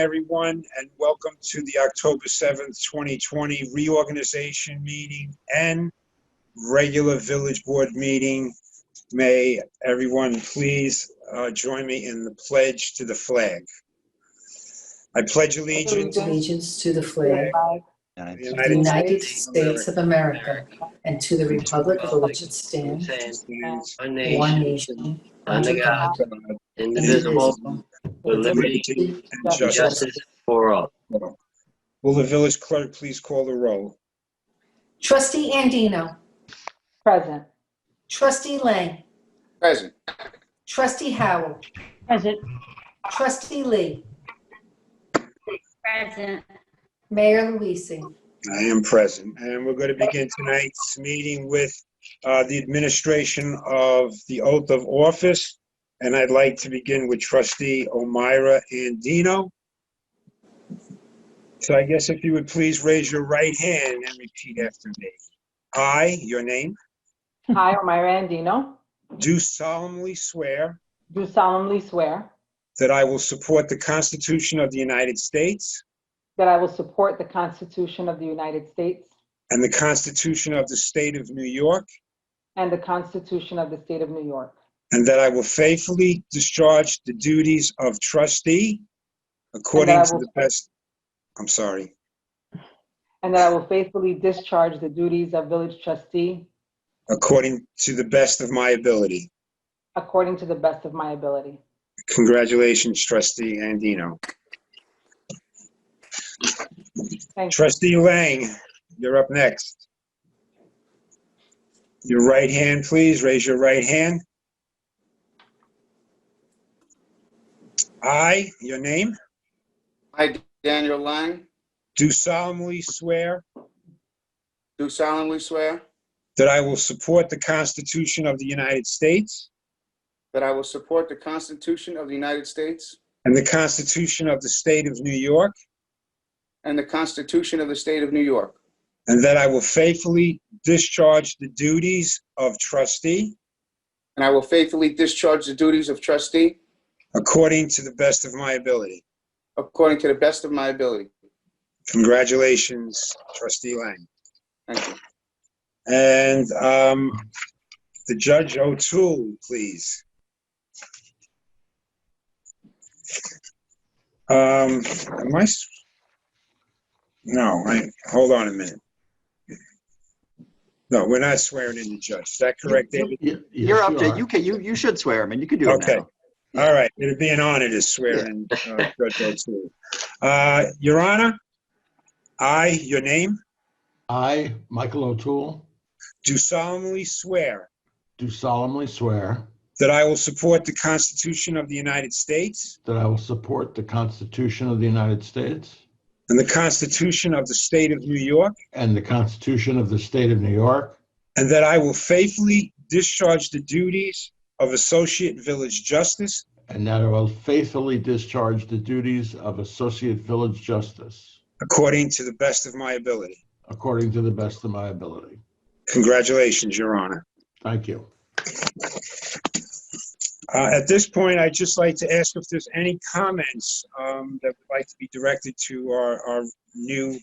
everyone, and welcome to the October 7th, 2020 reorganization meeting and regular village board meeting. May everyone please join me in the pledge to the flag. I pledge allegiance to the flag of the United States of America and to the republic for which it stands, one nation, under God, indivisible, with liberty and justice for all. Will the village clerk please call the roll? Trustee Andino. Present. Trustee Lang. Present. Trustee Howell. Present. Trustee Lee. Present. Mayor Luisi. I am present, and we're going to begin tonight's meeting with the administration of the oath of office, and I'd like to begin with Trustee O'Meara Andino. So I guess if you would please raise your right hand and repeat after me. I, your name, I, O'Meara Andino, do solemnly swear do solemnly swear that I will support the Constitution of the United States that I will support the Constitution of the United States and the Constitution of the State of New York, and the Constitution of the State of New York, and that I will faithfully discharge the duties of trustee according to the best. I'm sorry. and that I will faithfully discharge the duties of village trustee According to the best of my ability. according to the best of my ability. Congratulations, Trustee Andino. Thank you. Trustee Lang, you're up next. Your right hand, please. Raise your right hand. I, your name, I, Daniel Lang, do solemnly swear do solemnly swear that I will support the Constitution of the United States that I will support the Constitution of the United States and the Constitution of the State of New York, and the Constitution of the State of New York, and that I will faithfully discharge the duties of trustee and I will faithfully discharge the duties of trustee according to the best of my ability. according to the best of my ability. Congratulations, Trustee Lang. Thank you. And the Judge O'Toole, please. Hold on a minute. No, we're not swearing in the judge. Is that correct, David? You're up to, you should swear him, and you can do it Okay. now. All right. It'd be an honor to swear in Judge O'Toole. Your Honor, I, your name, I, Michael O'Toole, do solemnly swear do solemnly swear that I will support the Constitution of the United States that I will support the Constitution of the United States and the Constitution of the State of New York, and the Constitution of the State of New York, and that I will faithfully discharge the duties of Associate Village Justice and that I will faithfully discharge the duties of Associate Village Justice according to the best of my ability. according to the best of my ability. Congratulations, Your Honor. Thank you. At this point, I'd just like to ask if there's any comments that would like to be directed to our new,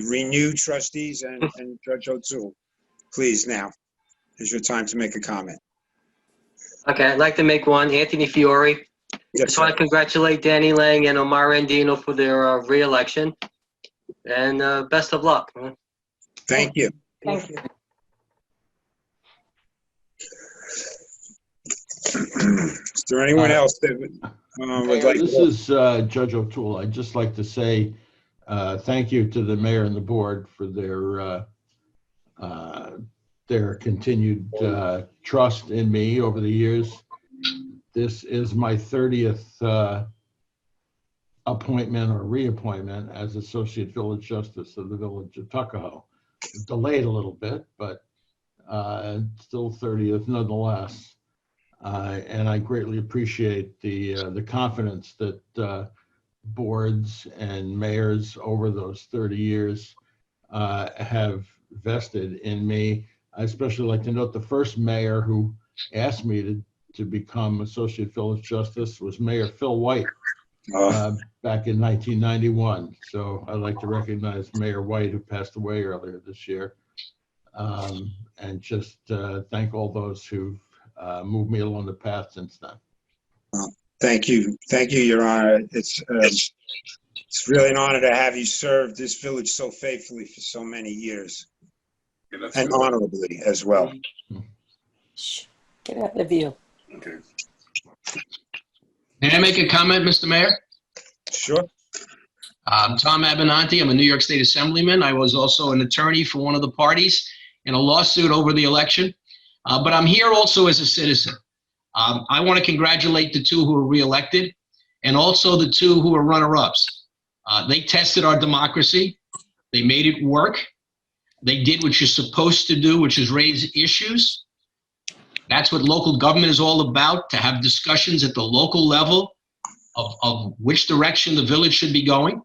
renewed trustees and Judge O'Toole. Please, now is your time to make a comment. Okay, I'd like to make one. Anthony Fiore. Yes, Just want to congratulate Danny Lang and O'Meara Andino for their re-election. And best of luck. Thank you. Thank you. Is there anyone else that would like This to? is Judge O'Toole. I'd just like to say thank you to the mayor and the board for their continued trust in me over the years. This is my 30th appointment or reappointment as Associate Village Justice of the Village of Tuckahoe. Delayed a little bit, but still 30th nonetheless. And I greatly appreciate the confidence that boards and mayors over those 30 years have vested in me. I especially like to note the first mayor who asked me to become Associate Village Justice was Mayor Phil White back in 1991. So I'd like to recognize Mayor White, who passed away earlier this year, and just thank all those who've moved me along the path since then. Thank you, Your Honor. It's really an honor to have you serve this village so faithfully for so many years, and honorably as well. Get out the view. Okay. May I make a comment, Mr. Mayor? Sure. I'm Tom Abenanti. I'm a New York State Assemblyman. I was also an attorney for one of the parties in a lawsuit over the election. But I'm here also as a citizen. I want to congratulate the two who were reelected and also the two who were runner-ups. They tested our democracy. They made it work. They did what you're supposed to do, which is raise issues. That's what local government is all about, to have discussions at the local level of which direction the village should be going.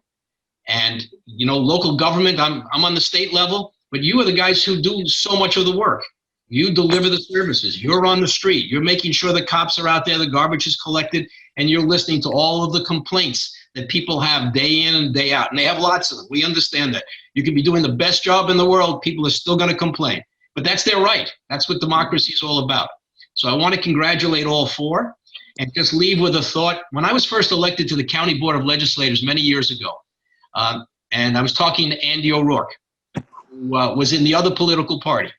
And, you know, local government, I'm on the state level, but you are the guys who do so much of the work. You deliver the services. You're on the street. You're making sure the cops are out there, the garbage is collected, and you're listening to all of the complaints that people have day in and day out. And they have lots of them. We understand that. You can be doing the best job in the world. People are still going to complain. But that's their right. That's what democracy is all about. So I want to congratulate all four and just leave with a thought. When I was first elected to the County Board of Legislators many years ago, and I was talking to Andy O'Rourke, who was in the other political party.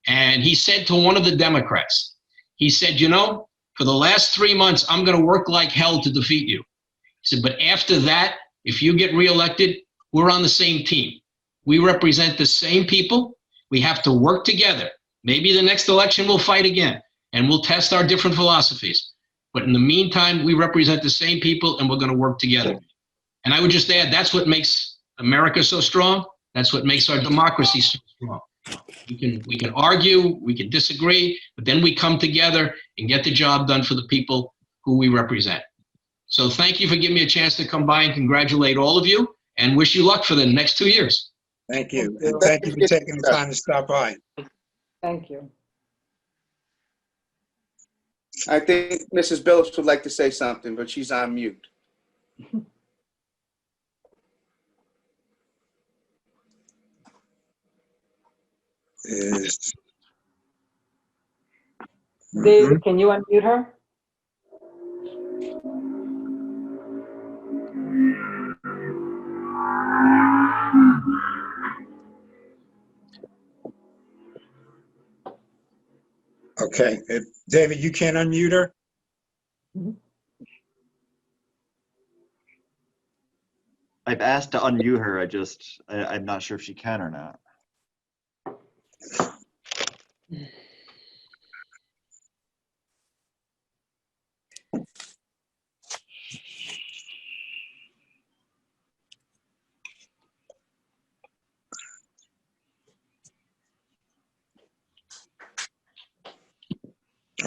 And he said to one of the Democrats, he said, you know, for the last 3 months, I'm going to work like hell to defeat you. He said, but after that, if you get reelected, we're on the same team. We represent the same people. We have to work together. Maybe the next election we'll fight again and we'll test our different philosophies. But in the meantime, we represent the same people and we're going to work together. And I would just add, that's what makes America so strong. That's what makes our democracy so strong. We can argue, we can disagree, but then we come together and get the job done for the people who we represent. So thank you for giving me a chance to come by and congratulate all of you and wish you luck for the next 2 years. Thank you. And thank you for taking the time to stop by. Thank you. I think Mrs. Billups would like to say something, but she's on mute. David, can you unmute her? Okay. David, you can't unmute her? I've asked to unmute her. I'm not sure if she can or not.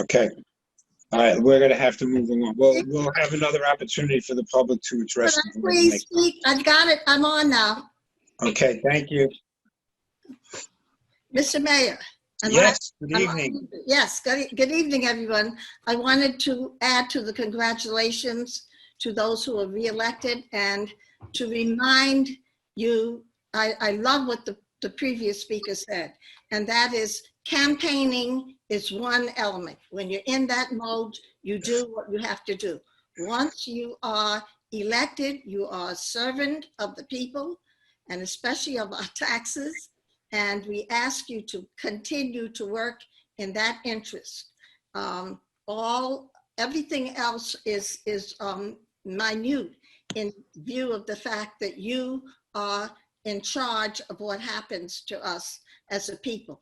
Okay. All right, we're going to have to move along. We'll have another opportunity for the public to address. Could I please speak? I got it. I'm on now. Okay, thank you. Mr. Mayor. Yes, good evening. Yes, good evening, everyone. I wanted to add to the congratulations to those who are reelected and to remind you, I love what the previous speaker said, and that is campaigning is one element. When you're in that mode, you do what you have to do. Once you are elected, you are a servant of the people, and especially of our taxes. And we ask you to continue to work in that interest. Everything else is minute in view of the fact that you are in charge of what happens to us as a people.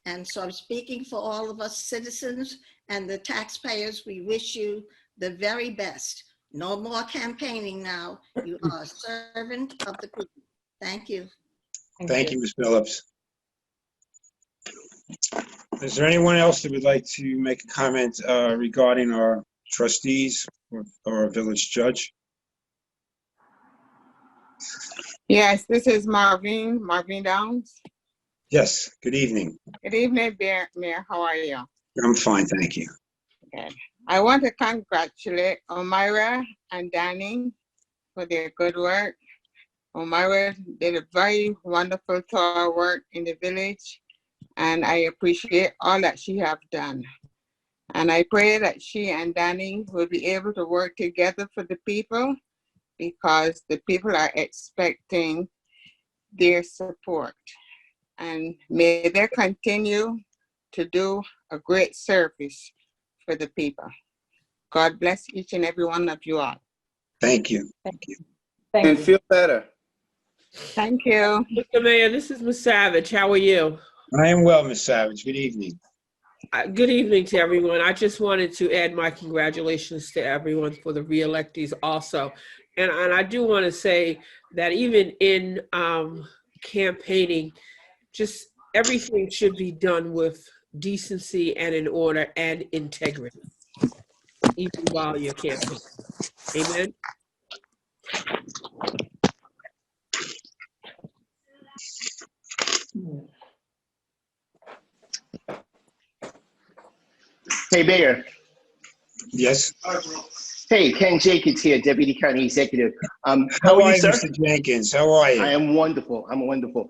And so I'm speaking for all of us citizens and the taxpayers. We wish you the very best. No more campaigning now. You are a servant of the people. Thank you. Thank you, Ms. Phillips. Is there anyone else that would like to make a comment regarding our trustees or our village judge? Yes, this is Marvin Downs. Yes, good evening. Good evening, Mayor. How are you? I'm fine, thank you. Good. I want to congratulate Omira and Danny for their good work. Omara did a very wonderful, thorough work in the village, and I appreciate all that she have done. And I pray that she and Danny will be able to work together for the people, because the people are expecting their support. And may they continue to do a great service for the people. God bless each and every one of you all. Thank you. Thank you. Thank And you. feel better. Thank you. Mr. Mayor, this is Ms. Savage. How are you? I am well, Ms. Savage. Good evening. Good evening to everyone. I just wanted to add my congratulations to everyone for the re-electees also. And I do want to say that even in campaigning, just everything should be done with decency and in order and integrity, even while you're campaigning. Amen. Hey, Mayor. Yes. Hey, Ken Jenkins here, Deputy County Executive. How How are you, sir? Mr. Jenkins? How are you? I am wonderful. I'm wonderful.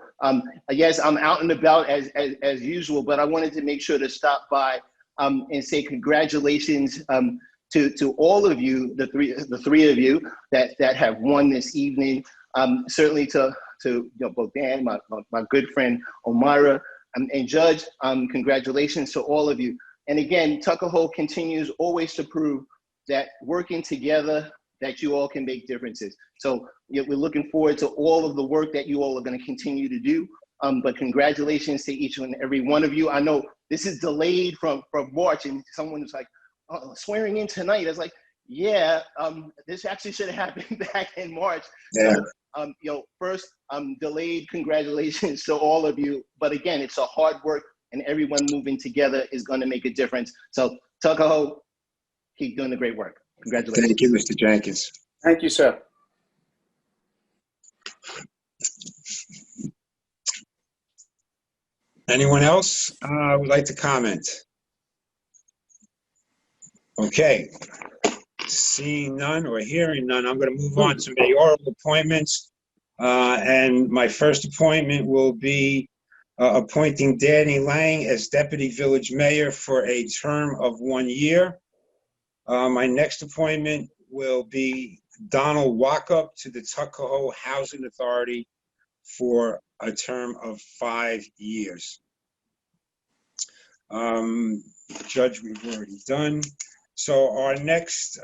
Yes, I'm out and about as usual, but I wanted to make sure to stop by and say congratulations to all of you, the three of you that have won this evening. Certainly to both Dan, my good friend Omara, and Judge. Congratulations to all of you. And again, Tuckahoe continues always to prove that working together, that you all can make differences. So we're looking forward to all of the work that you all are going to continue to do. But congratulations to each and every one of you. I know this is delayed from March, and someone was like, oh, swearing in tonight. I was like, yeah, this actually should have happened back in March. Yeah. So, first, delayed congratulations to all of you. But again, it's a hard work, and everyone moving together is going to make a difference. So Tuckahoe, keep doing the great work. Congratulations. Thank you, Mr. Jenkins. Thank you, sir. Anyone else would like to comment? Okay. Seeing none or hearing none, I'm going to move on to mayoral appointments. And my first appointment will be appointing Danny Lang as Deputy Village Mayor for a term of 1 year. My next appointment will be Donald Walkup to the Tuckahoe Housing Authority for a term of 5 years. Judge, we've already done. So our next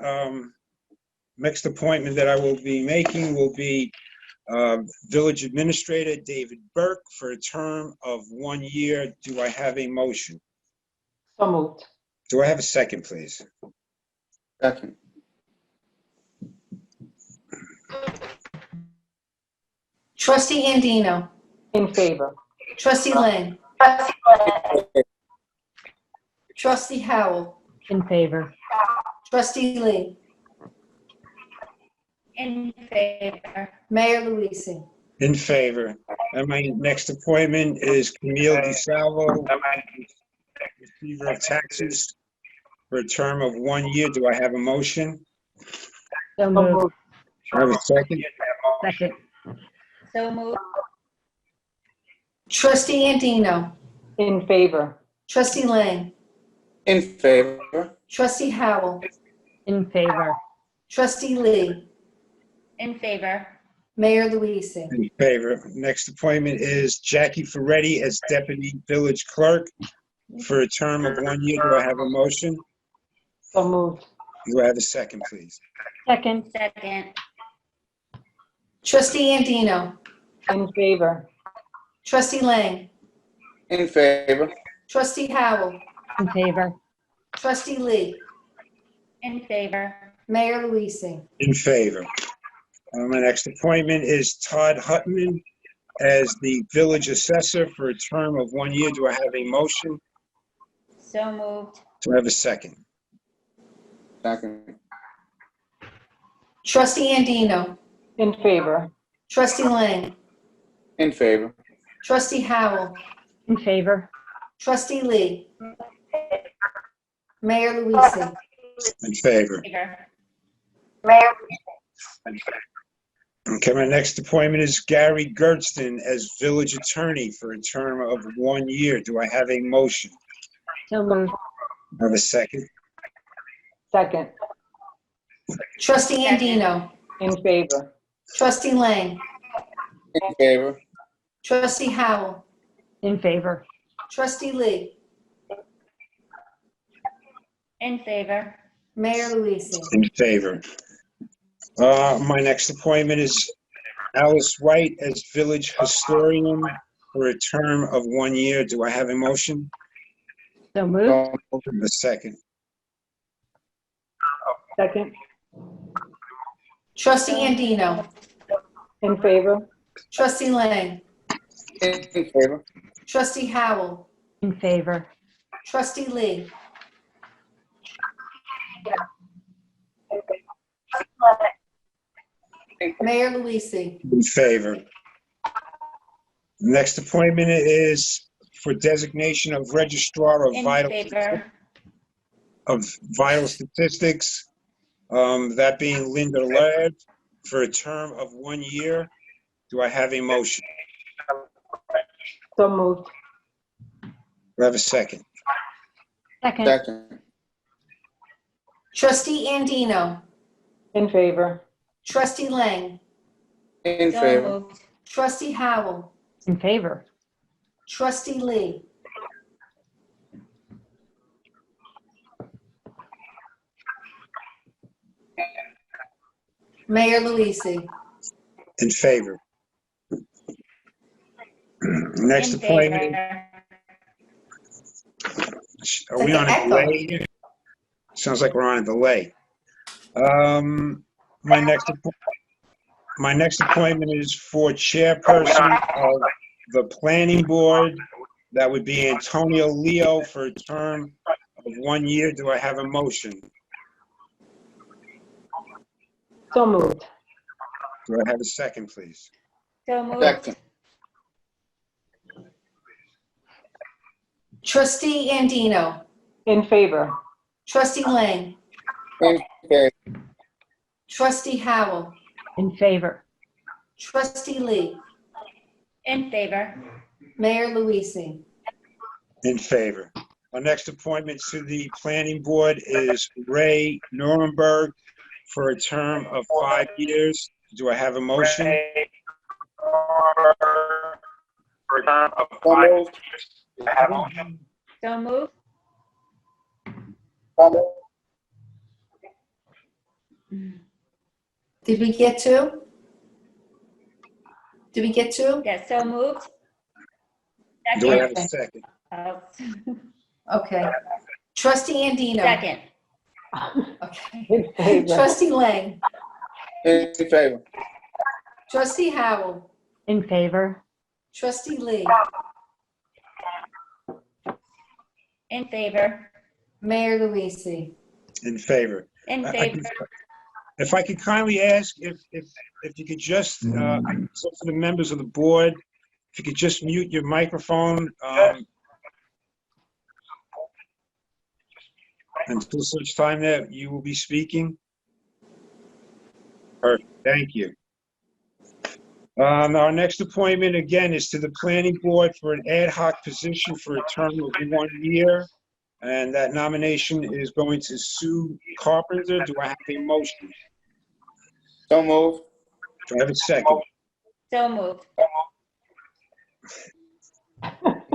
appointment that I will be making will be Village Administrator David Burke for a term of 1 year. Do I have a motion? So moved. Do I have a second, please? Second. Trustee Andino. In favor. Trustee Lang. Trustee Howell. In favor. Trustee Lee. In favor. Mayor Luise. In favor. And my next appointment is Camille DeSalvo, receiver of taxes, for a term of 1 year. Do I have a motion? So moved. Do I have a second? Second. So moved. Trustee Andino. In favor. Trustee Lang. In favor. Trustee Howell. In favor. Trustee Lee. In favor. Mayor Luise. In favor. Next appointment is Jackie Ferretti as Deputy Village Clerk for a term of 1 year. Do I have a motion? So moved. Do I have a second, please? Second. Second. Trustee Andino. In favor. Trustee Lang. In favor. Trustee Howell. In favor. Trustee Lee. In favor. Mayor Luise. In favor. My next appointment is Todd Hutman as the Village Assessor for a term of 1 year. Do I have a motion? So moved. Do I have a second? Second. Trustee Andino. In favor. Trustee Lang. In favor. Trustee Howell. In favor. Trustee Lee. Mayor Luise. In favor. Favor. Mayor. Okay, my next appointment is Gary Gertzton as village attorney for a term of 1 year. Do I have a motion? So moved. Have a second? Second. Trustee Andino. In favor. Trustee Lang. In favor. Trustee Howell. In favor. Trustee Lee. In favor. Mayor Luise. In favor. My next appointment is Alice White as village historian for a term of 1 year. Do I have a motion? So moved. Have a second? Second. Trustee Andino. In favor. Trustee Lang. In favor. Trustee Howell. In favor. Trustee Lee. Mayor Luise. In favor. Next appointment is for designation of registrar of In vital favor. statistics. That being Linda Laird for a term of 1 year. Do I have a motion? So moved. Do I have a second? Second. Second. Trustee Andino. In favor. Trustee Lang. In So favor. moved. Trustee Howell. In favor. Trustee Lee. Mayor Luise. In favor. Next In appointment, favor. are we on a Echo. delay here? Sounds like we're on a delay. My next appointment is for chairperson of the planning board. That would be Antonio Leo for a term of 1 year. Do I have a motion? So moved. Do I have a second, please? So moved. Second. Trustee Andino. In favor. Trustee Lang. In favor. Trustee Howell. In favor. Trustee Lee. In favor. Mayor Luise. In favor. Our next appointment to the planning board is Ray Nuremberg for a term of 5 years. Do I have a motion? So moved. So moved. Did we get two? Did we get two? Yes, so moved. Do I have Second. a second? Oh, Okay. Trustee Andino. Second. Okay. In favor. Trustee Lang. In favor. Trustee Howell. In favor. Trustee Lee. In favor. Mayor Luise. In favor. In I- I favor. If I could kindly ask if you could just, so for the members of the board, if you could just mute your microphone until such time that you will be speaking. Perfect, thank you. Our next appointment, again, is to the planning board for an ad hoc position for a term of 1 year. And that nomination is going to Sue Carpenter. Do I have a motion? So moved. Do I have a second? So moved.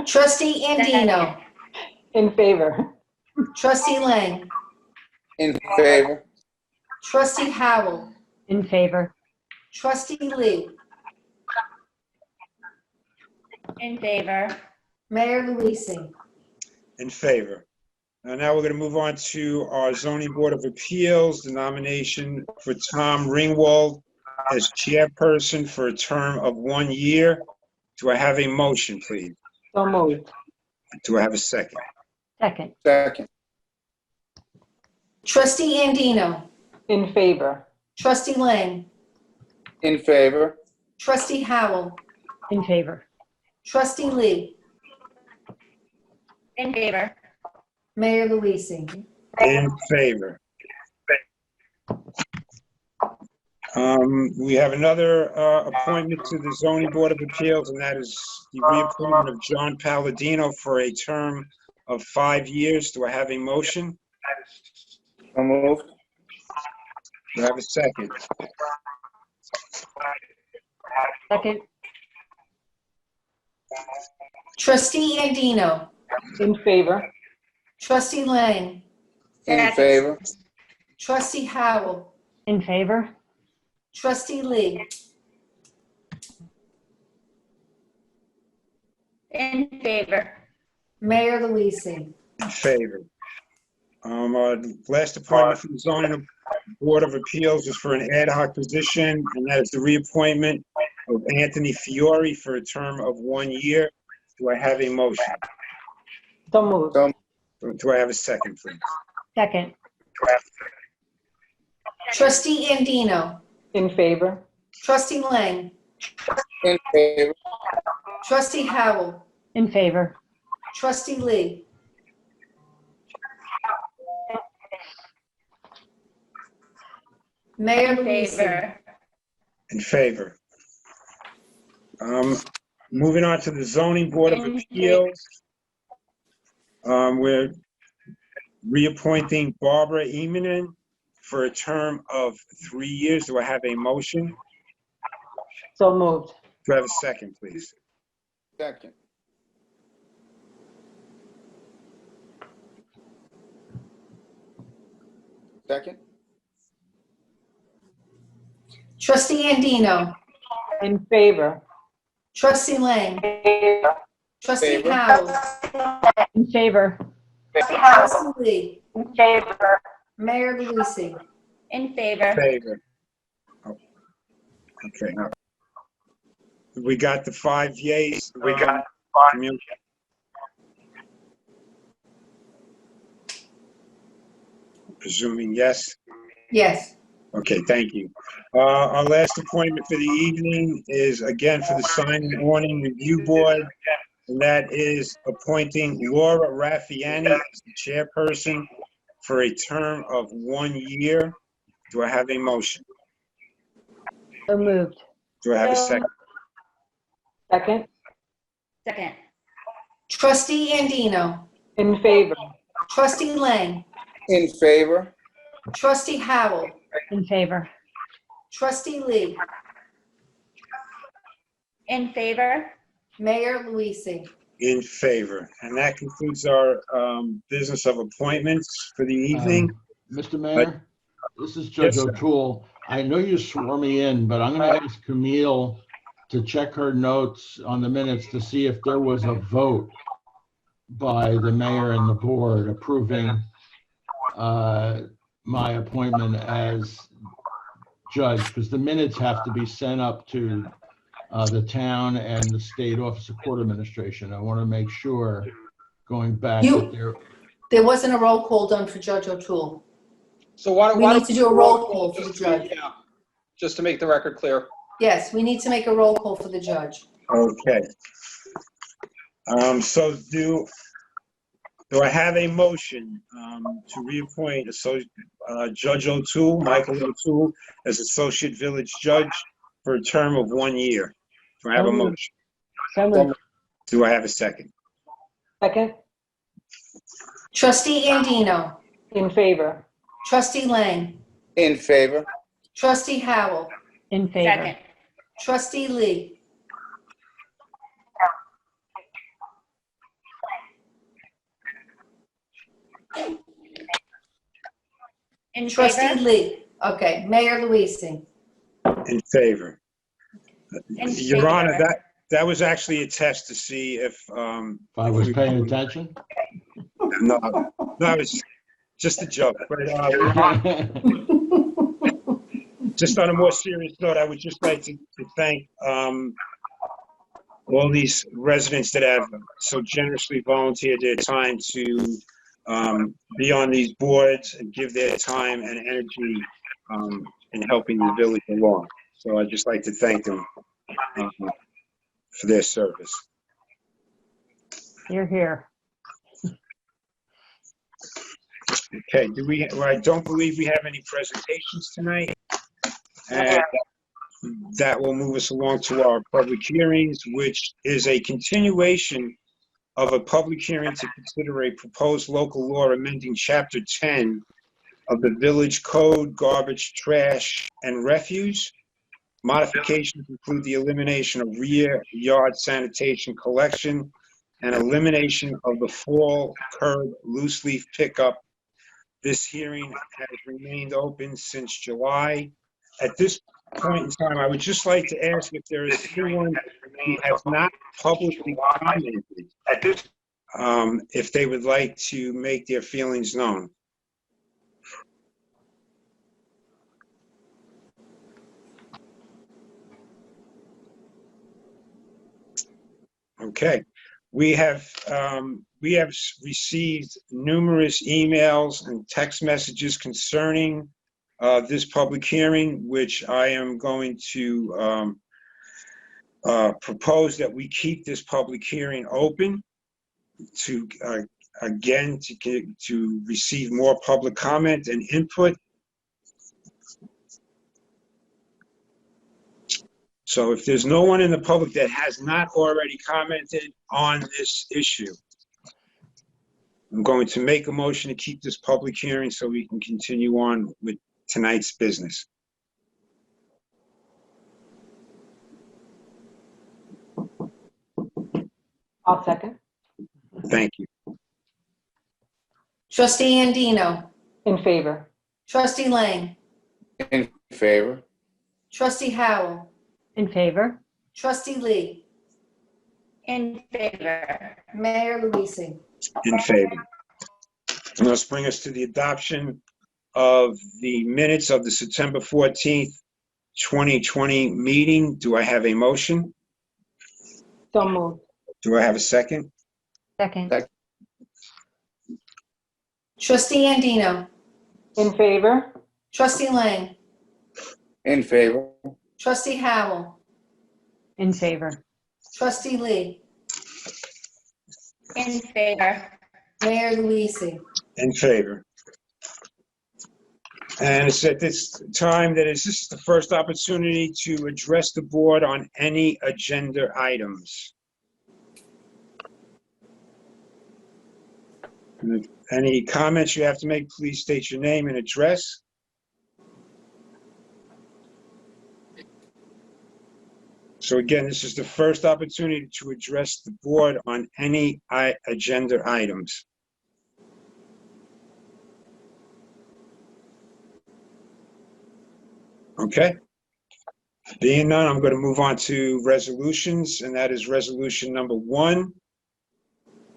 Trustee Andino. In favor. Trustee Lang. In favor. Trustee Howell. In favor. Trustee Lee. In favor. Mayor Luise. In favor. Now we're going to move on to our zoning board of appeals, the nomination for Tom Ringwald as chairperson for a term of 1 year. Do I have a motion, please? So moved. Do I have a second? Second. Second. Trustee Andino. In favor. Trustee Lang. In favor. Trustee Howell. In favor. Trustee Lee. In favor. Mayor Luise. In favor. We have another appointment to the Zoning Board of Appeals, and that is the reappointment of John Palladino for a term of 5 years. Do I have a motion? So moved. Do I have a second? Second. Trustee Andino. In favor. Trustee Lang. In favor. Trustee Howell. In favor. Trustee Lee. In favor. Mayor Luise. In favor. Our last appointment for the Zoning Board of Appeals is for an ad hoc position, and that is the reappointment of Anthony Fiore for a term of 1 year. Do I have a motion? So moved. Do I have a second, please? Second. Trustee Andino. In favor. Trustee Lang. In favor. Trustee Howell. In favor. Trustee Lee. Mayor In Luise. favor. In favor. Moving on to the Zoning Board of In Appeals. We're reappointing Barbara Emanen for a term of 3 years. Do I have a motion? So moved. Do I have a second, please? Second. Second. Trustee Andino. In favor. Trustee Lang. Trustee Favor. Howell. In favor. Trustee Lee. In favor. Mayor Luise. In favor. Favor. Oh, okay. Now, we got the 5 yeas. We got 5. Presuming yes. Yes. Okay, thank you. Our last appointment for the evening is again for the Sign and Awning Review Board, and that is appointing Laura Raffiani as the chairperson for a term of 1 year. Do I have a motion? So moved. Do I have a second? Second. Second. Trustee Andino. In favor. Trustee Lang. In favor. Trustee Howell. In favor. Trustee Lee. In favor. Mayor Luise. In favor. And that concludes our business of appointments for the evening. Mr. Mayor, this is Judge Yes, sir. O'Toole. I know you swore me in, but I'm going to ask Camille to check her notes on the minutes to see if there was a vote by the mayor and the board approving my appointment as judge, because the minutes have to be sent up to the town and the State Office of Court Administration. I want to make sure, going back, that There wasn't a roll call done for Judge O'Toole. So why We need to do a roll call for the judge. Yeah, just to make the record clear. Yes, we need to make a roll call for the judge. Okay. So do I have a motion to reappoint Judge O'Toole, Michael O'Toole, as Associate Village Judge for a term of 1 year? Do I have a motion? So moved. Do I have a second? Second. Trustee Andino. In favor. Trustee Lang. In favor. Trustee Howell. In favor. Second. Trustee Lee. In Trustee favor. Lee. Okay, Mayor Luise. In favor. In Your Honor, favor. that was actually a test to see if I was paying attention. no, it's just a joke. But just on a more serious note, I would just like to thank all these residents that have so generously volunteered their time to be on these boards and give their time and energy in helping the village along. So I'd just like to thank them for their service. You're here. Okay, I don't believe we have any presentations tonight. And that will move us along to our public hearings, which is a continuation of a public hearing to consider a proposed local law amending Chapter 10 of the Village Code, Garbage, Trash, and Refuse. Modifications include the elimination of rear yard sanitation collection and elimination of the fall curb loose leaf pickup. This hearing has remained open since July. At this point in time, I would just like to ask if there is anyone who has not publicly commented, if they would like to make their feelings known. Okay, we have received numerous emails and text messages concerning this public hearing, which I am going to propose that we keep this public hearing open to again to receive more public comment and input. So if there's no one in the public that has not already commented on this issue, I'm going to make a motion to keep this public hearing so we can continue on with tonight's business. I'll second. Thank you. Trustee Andino. In favor. Trustee Lang. In favor. Trustee Howell. In favor. Trustee Lee. In favor. Mayor Luise. In favor. And let's bring us to the adoption of the minutes of the September 14th, 2020 meeting. Do I have a motion? So moved. Do I have a second? Second. Trustee Andino. In favor. Trustee Lang. In favor. Trustee Howell. In favor. Trustee Lee. In favor. Mayor Luise. In favor. And it's at this time that this is the first opportunity to address the board on any agenda items. Any comments you have to make, please state your name and address. So again, this is the first opportunity to address the board on any agenda items. Okay. Being none, I'm going to move on to resolutions, and that is resolution number 1,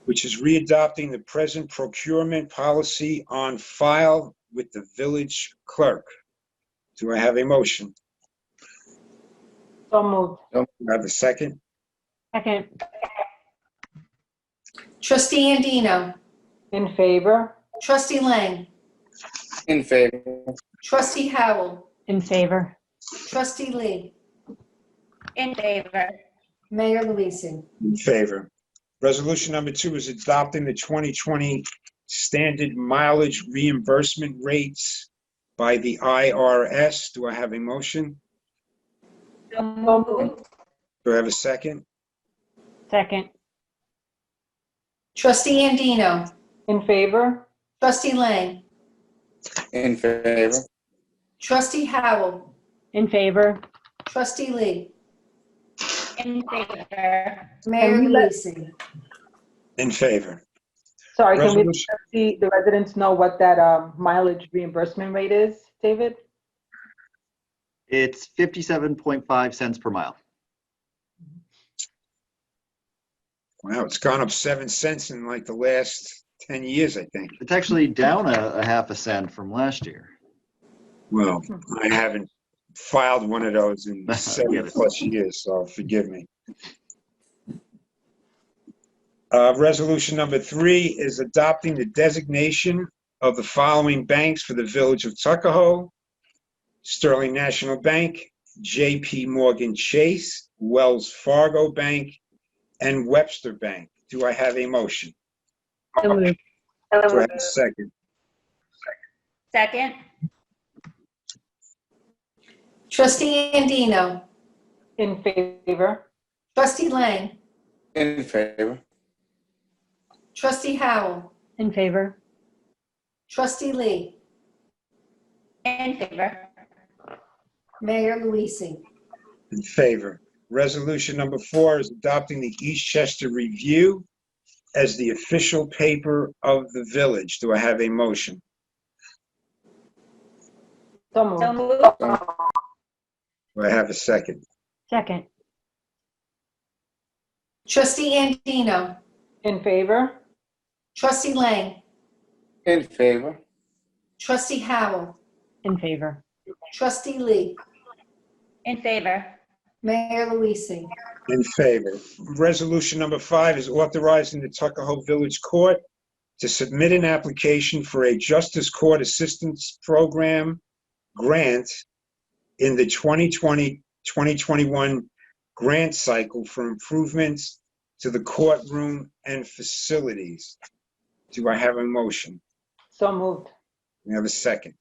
which is readopting the present procurement policy on file with the village clerk. Do I have a motion? So moved. Do I have a second? Second. Trustee Andino. In favor. Trustee Lang. In favor. Trustee Howell. In favor. Trustee Lee. In favor. Mayor Luise. In favor. Resolution number 2 is adopting the 2020 standard mileage reimbursement rates by the IRS. Do I have a motion? So moved. Do I have a second? Second. Trustee Andino. In favor. Trustee Lang. In favor. Trustee Howell. In favor. Trustee Lee. In favor. Mayor And we let- Luise. In favor. Sorry, can we let Resolution- the residents know what that mileage reimbursement rate is, David? It's 57.5 cents per mile. Wow, it's gone up 7 cents in like the last 10 years, I think. It's actually down a half a cent from last year. Well, I haven't filed one of those in 7+ years, so forgive me. Resolution number 3 is adopting the designation of the following banks for the village of Tuckahoe: Sterling National Bank, JP Morgan Chase, Wells Fargo Bank, and Webster Bank. Do I have a motion? So moved. Do I have a second? Second. Trustee Andino. In favor. Trustee Lang. In favor. Trustee Howell. In favor. Trustee Lee. In favor. Mayor Luise. In favor. Resolution number 4 is adopting the Eastchester Review as the official paper of the village. Do I have a motion? So moved. So moved. Do I have a second? Second. Trustee Andino. In favor. Trustee Lang. In favor. Trustee Howell. In favor. Trustee Lee. In favor. Mayor Luise. In favor. Resolution number 5 is authorizing the Tuckahoe Village Court to submit an application for a Justice Court Assistance Program grant in the 2020-2021 grant cycle for improvements to the courtroom and facilities. Do I have a motion? So moved. We have a second.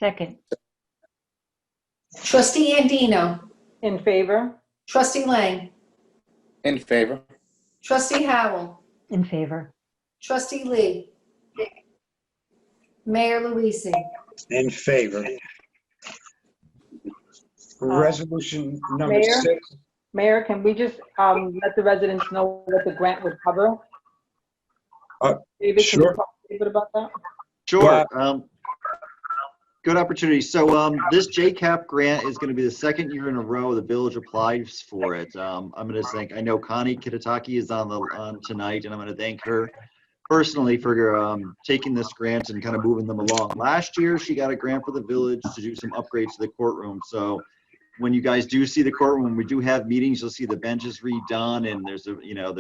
Second. Trustee Andino. In favor. Trustee Lang. In favor. Trustee Howell. In favor. Trustee Lee. Mayor Luise. In favor. Resolution number Mayor? 6. Mayor, can we just let the residents know what the grant would cover? David, can you Sure. talk a little bit about that? Sure. Good opportunity. So this JCAP grant is going to be the second year in a row the village applies for it. I'm going to thank, I know Connie Kitataki is on tonight, and I'm going to thank her personally for taking this grant and kind of moving them along. Last year, she got a grant for the village to do some upgrades to the courtroom. So when you guys do see the courtroom, when we do have meetings, you'll see the benches redone, and there's a, you know,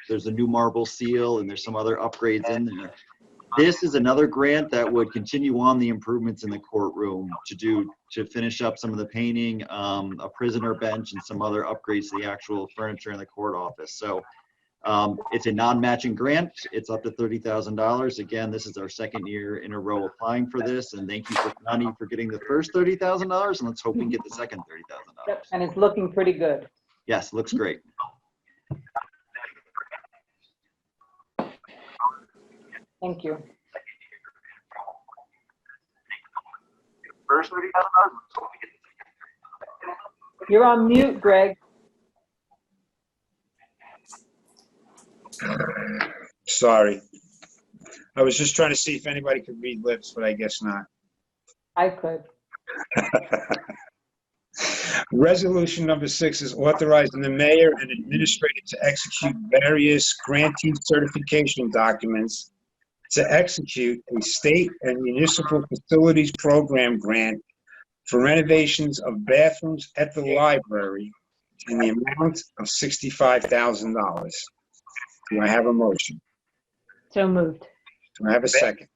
there's a new marble seal, and there's some other upgrades in there. This is another grant that would continue on the improvements in the courtroom to finish up some of the painting, a prisoner bench, and some other upgrades to the actual furniture in the court office. So it's a non-matching grant. It's up to $30,000. Again, this is our second year in a row applying for this, and thank you for Connie for getting the first $30,000, and let's hope we can get the second $30,000. Yep, and it's looking pretty good. Yes, looks great. Thank you. First $30,000. You're on mute, Greg. Sorry. I was just trying to see if anybody could read lips, but I guess not. I could. Resolution number 6 is authorizing the mayor and administrator to execute various grantee certification documents to execute a state and municipal facilities program grant for renovations of bathrooms at the library in the amount of $65,000. Do I have a motion? So moved. Do I have a second?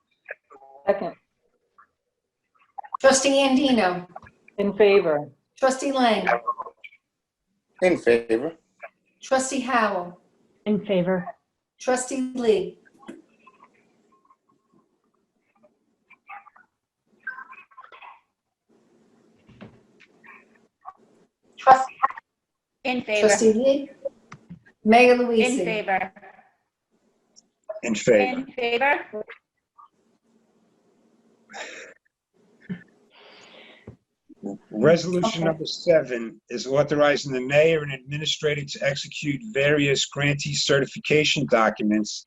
Second. Trustee Andino. In favor. Trustee Lang. In favor. Trustee Howell. In favor. Trustee Lee. In favor. Trustee Lee. Mayor Luise. In favor. In favor. In favor. Resolution number 7 is authorizing the mayor and administrator to execute various grantee certification documents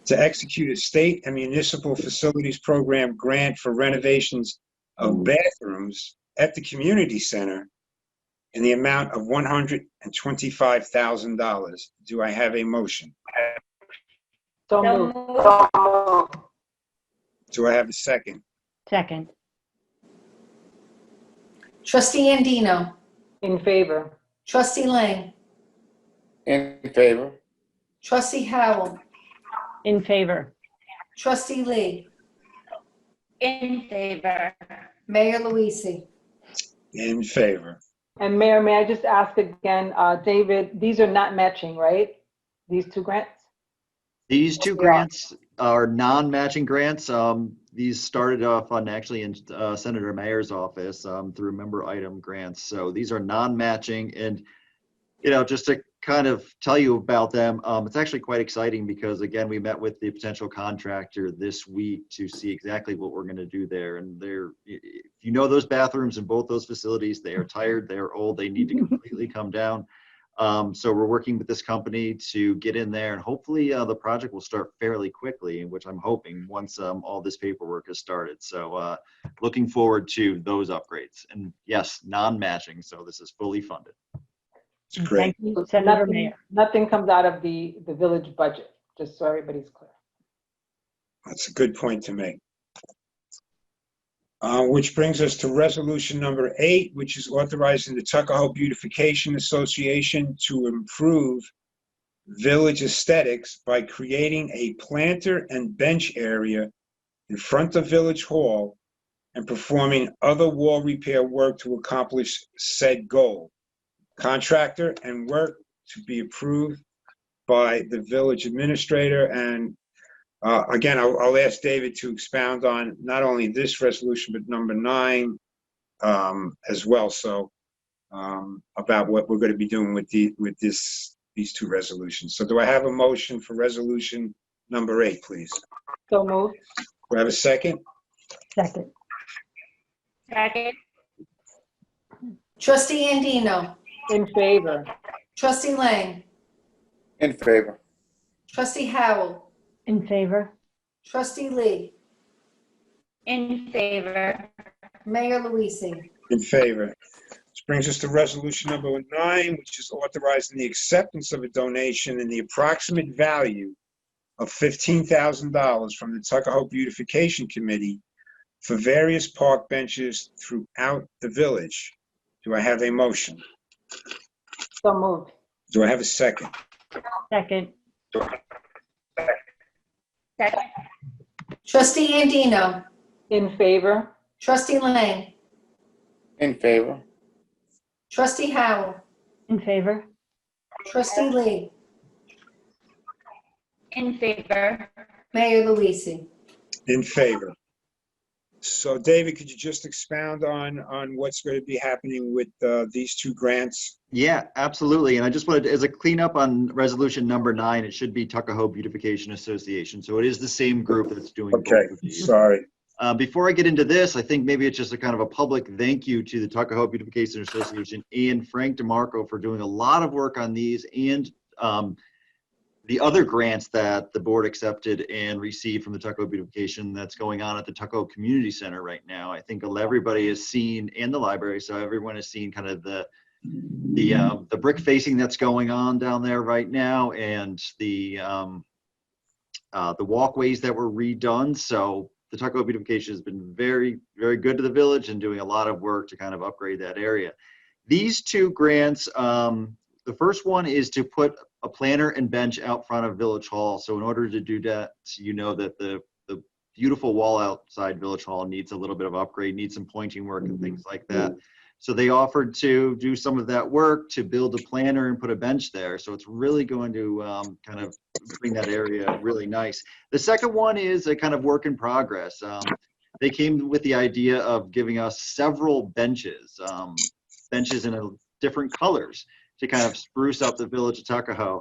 to execute a state and municipal facilities program grant for renovations of bathrooms at the community center in the amount of $125,000. Do I have a motion? So So moved. moved. Do I have a second? Second. Trustee Andino. In favor. Trustee Lang. In favor. Trustee Howell. In favor. Trustee Lee. In favor. Mayor Luise. In favor. And Mayor, may I just ask again, David, these are not matching, right? These two grants? These two grants, our non-matching grants. These started off on actually in Senator Mayer's office through member item grants. So these are non-matching, and just to kind of tell you about them, it's actually quite exciting because again, we met with the potential contractor this week to see exactly what we're going to do there. And if those bathrooms in both those facilities, they are tired, they are old, they need to completely come down. So we're working with this company to get in there, and hopefully the project will start fairly quickly, which I'm hoping once all this paperwork has started. So looking forward to those upgrades. And yes, non-matching, so this is fully funded. It's great. Thank you, Senator Mayor. Nothing comes out of the village budget, just so everybody's clear. That's a good point to make. Which brings us to resolution number 8, which is authorizing the Tuckahoe Beautification Association to improve village aesthetics by creating a planter and bench area in front of Village Hall and performing other wall repair work to accomplish said goal. Contractor and work to be approved by the village administrator. And again, I'll ask David to expound on not only this resolution, but number 9 as well. So about what we're going to be doing with these 2 resolutions. So do I have a motion for resolution number 8, please? So moved. Do I have a second? Second. Second. Trustee Andino. In favor. Trustee Lang. In favor. Trustee Howell. In favor. Trustee Lee. In favor. Mayor Luise. In favor. This brings us to resolution number 9, which is authorizing the acceptance of a donation in the approximate value of $15,000 from the Tuckahoe Beautification Committee for various park benches throughout the village. Do I have a motion? So moved. Do I have a second? Second. Second. Trustee Andino. In favor. Trustee Lang. In favor. Trustee Howell. In favor. Trustee Lee. In favor. Mayor Luise. In favor. So David, could you just expound on what's going to be happening with these 2 grants? Yeah, absolutely. And I just wanted to, as a cleanup on resolution number 9, it should be Tuckahoe Beautification Association. So it is the same group that's doing Okay, both of these. sorry. Before I get into this, I think maybe it's just a kind of a public thank you to the Tuckahoe Beautification Association and Frank DeMarco for doing a lot of work on these and the other grants that the board accepted and received from the Tuckahoe Beautification that's going on at the Tuckahoe Community Center right now. I think everybody has seen, and the library, so everyone has seen kind of the brick facing that's going on down there right now, and the walkways that were redone. So the Tuckahoe Beautification has been very, very good to the village and doing a lot of work to kind of upgrade that area. These 2 grants, the first one is to put a planter and bench out front of Village Hall. So in order to do that, that the beautiful wall outside Village Hall needs a little bit of upgrade, needs some pointing work and things like that. So they offered to do some of that work to build a planter and put a bench there. So it's really going to kind of bring that area really nice. The second one is a kind of work in progress. They came with the idea of giving us several benches in different colors to kind of spruce up the village of Tuckahoe.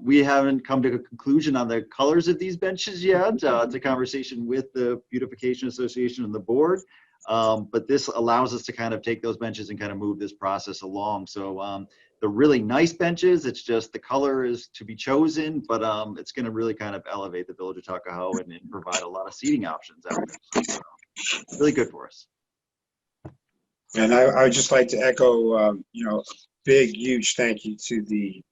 We haven't come to a conclusion on the colors of these benches yet. It's a conversation with the Beautification Association and the board, but this allows us to kind of take those benches and kind of move this process along. So the really nice benches, it's just the color is to be chosen, but it's going to really kind of elevate the village of Tuckahoe and provide a lot of seating options out there. So, really good for us. And I would just like to echo, big, huge thank you to the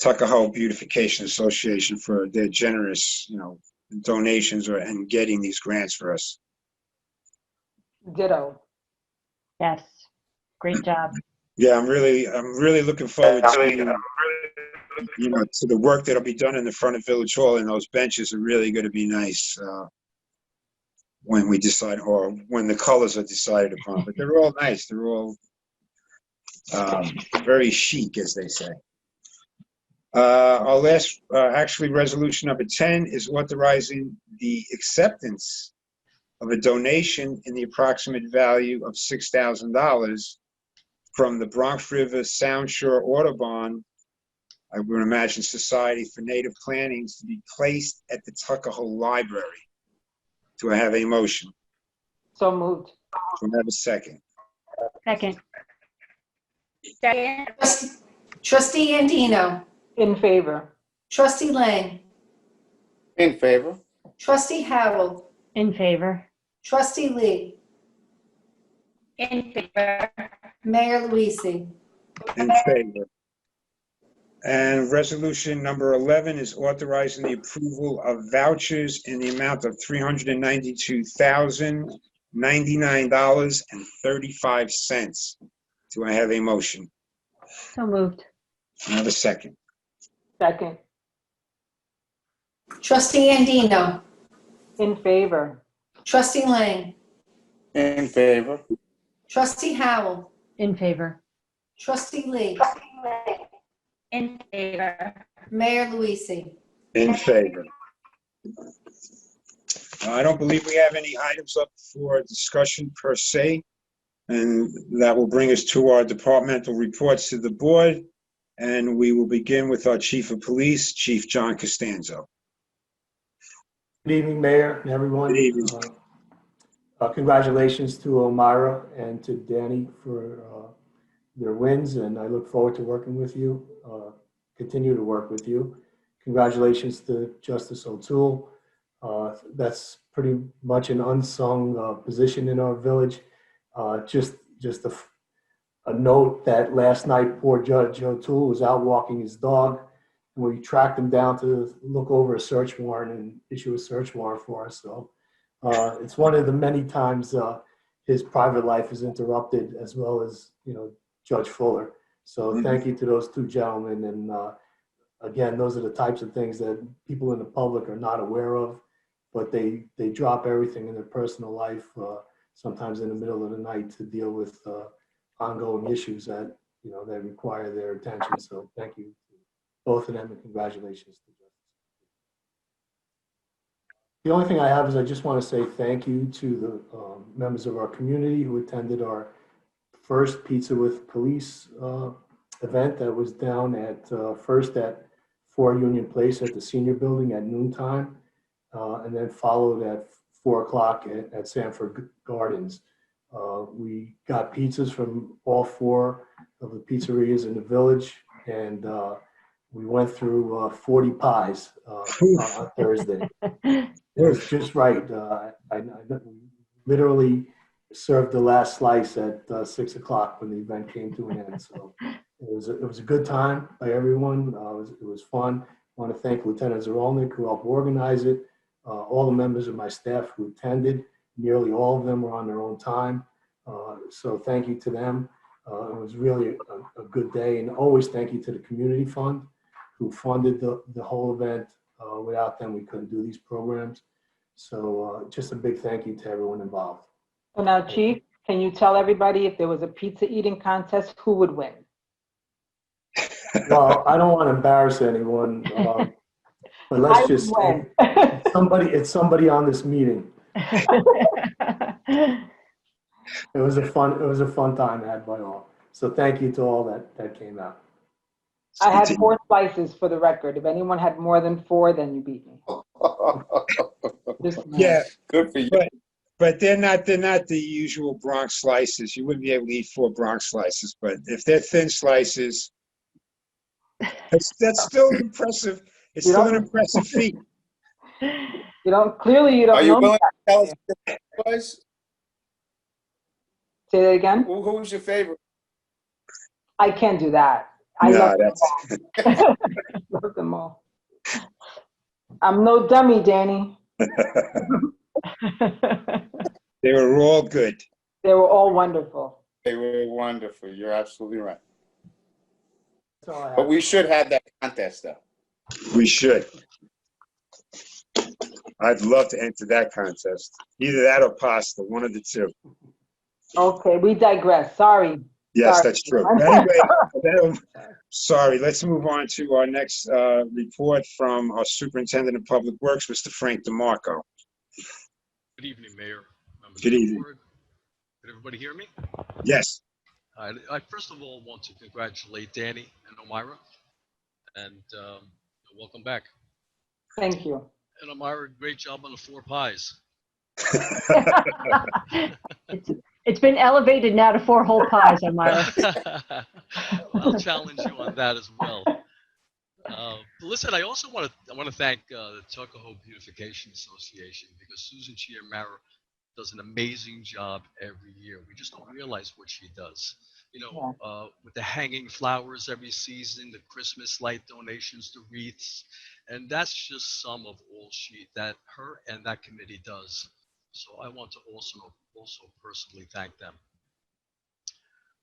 Tuckahoe Beautification Association for their generous, donations and getting these grants for us. Ditto. Yes. Great job. Yeah, I'm really looking forward to, to the work that'll be done in the front of Village Hall, and those benches are really going to be nice when we decide, or when the colors are decided upon. But they're all nice. They're all very chic, as they say. Our last, actually, resolution number 10 is authorizing the acceptance of a donation in the approximate value of $6,000 from the Bronx River Sound Shore Audubon, I would imagine, Society for Native Plantings, to be placed at the Tuckahoe Library. Do I have a motion? So moved. Do I have a second? Second. Second. Trustee Andino. In favor. Trustee Lang. In favor? Trustee Howell. In favor. Trustee Lee. In favor. Mayor Luise. In favor. And resolution number 11 is authorizing the approval of vouchers in the amount of $392,099.35. Do I have a motion? So moved. Do I have a second? Second. Trustee Andino. In favor. Trustee Lang. In favor? Trustee Howell. In favor. Trustee Lee. In favor. Mayor Luise. In favor. I don't believe we have any items up for discussion per se, and that will bring us to our departmental reports to the board, and we will begin with our Chief of Police, Chief John Costanzo. Good evening, Mayor and everyone. Good evening. Congratulations to Elmira and to Danny for their wins, and I look forward to working with you, continue to work with you. Congratulations to Justice O'Toole. That's pretty much an unsung position in our village. Just a note that last night, poor Judge O'Toole was out walking his dog, and we tracked him down to look over a search warrant and issue a search warrant for us. So it's one of the many times his private life is interrupted, as well as, Judge Fuller. So thank you to those two gentlemen. And again, those are the types of things that people in the public are not aware of, but they drop everything in their personal life, sometimes in the middle of the night, to deal with ongoing issues that, that require their attention. So thank you to both of them, and congratulations to Justice. The only thing I have is I just want to say thank you to the members of our community who attended our first Pizza with Police event that was down at first at 4 Union Place at the senior building at noontime, and then followed at 4 o'clock at Sanford Gardens. We got pizzas from all 4 of the pizzerias in the village, and we went through 40 pies on Thursday. It was just right. I literally served the last slice at 6 o'clock when the event came to an end. So it was a good time by everyone. It was fun. I want to thank Lieutenant Zerolnik, who helped organize it, all the members of my staff who attended. Nearly all of them were on their own time. So thank you to them. It was really a good day. And always thank you to the Community Fund, who funded the whole event. Without them, we couldn't do these programs. So just a big thank you to everyone involved. So now, Chief, can you tell everybody if there was a pizza eating contest, who would win? Well, I don't want to embarrass anyone, but let's just say it's somebody on this meeting. It was a fun time had by all. So thank you to all that came out. I had 4 slices for the record. If anyone had more than 4, then you beat me. Yeah, good for you. But they're not the usual Bronx slices. You wouldn't be able to eat 4 Bronx slices, but if they're thin slices, that's still impressive. It's still an impressive feat. Clearly you don't know. Are you willing to tell us who your favorite was? Say that again? Who was your favorite? I can't do that. I love them all. I'm no dummy, Danny. They were all good. They were all wonderful. They were wonderful. You're absolutely right. But we should have that contest, though. We should. I'd love to enter that contest. Either that or pasta, one of the two. Okay, we digress. Sorry. Yes, Sorry. that's true. Anyway, sorry, let's move on to our next report from our Superintendent of Public Works, Mr. Frank DeMarco. Good evening, Mayor. Members Good of the evening. board. Can everybody hear me? Yes. I first of all want to congratulate Danny and Omira, and welcome back. Thank you. And Omira, great job on the 4 pies. It's been elevated now to 4 whole pies, Elmira. I'll challenge you on that as well. Listen, I also want to thank the Tuckahoe Beautification Association, because Susan Chiamara does an amazing job every year. We just don't realize what she does. You know, with the hanging flowers every season, the Christmas light donations, the wreaths, and that's just some of all that her and that committee does. So I want to also personally thank them.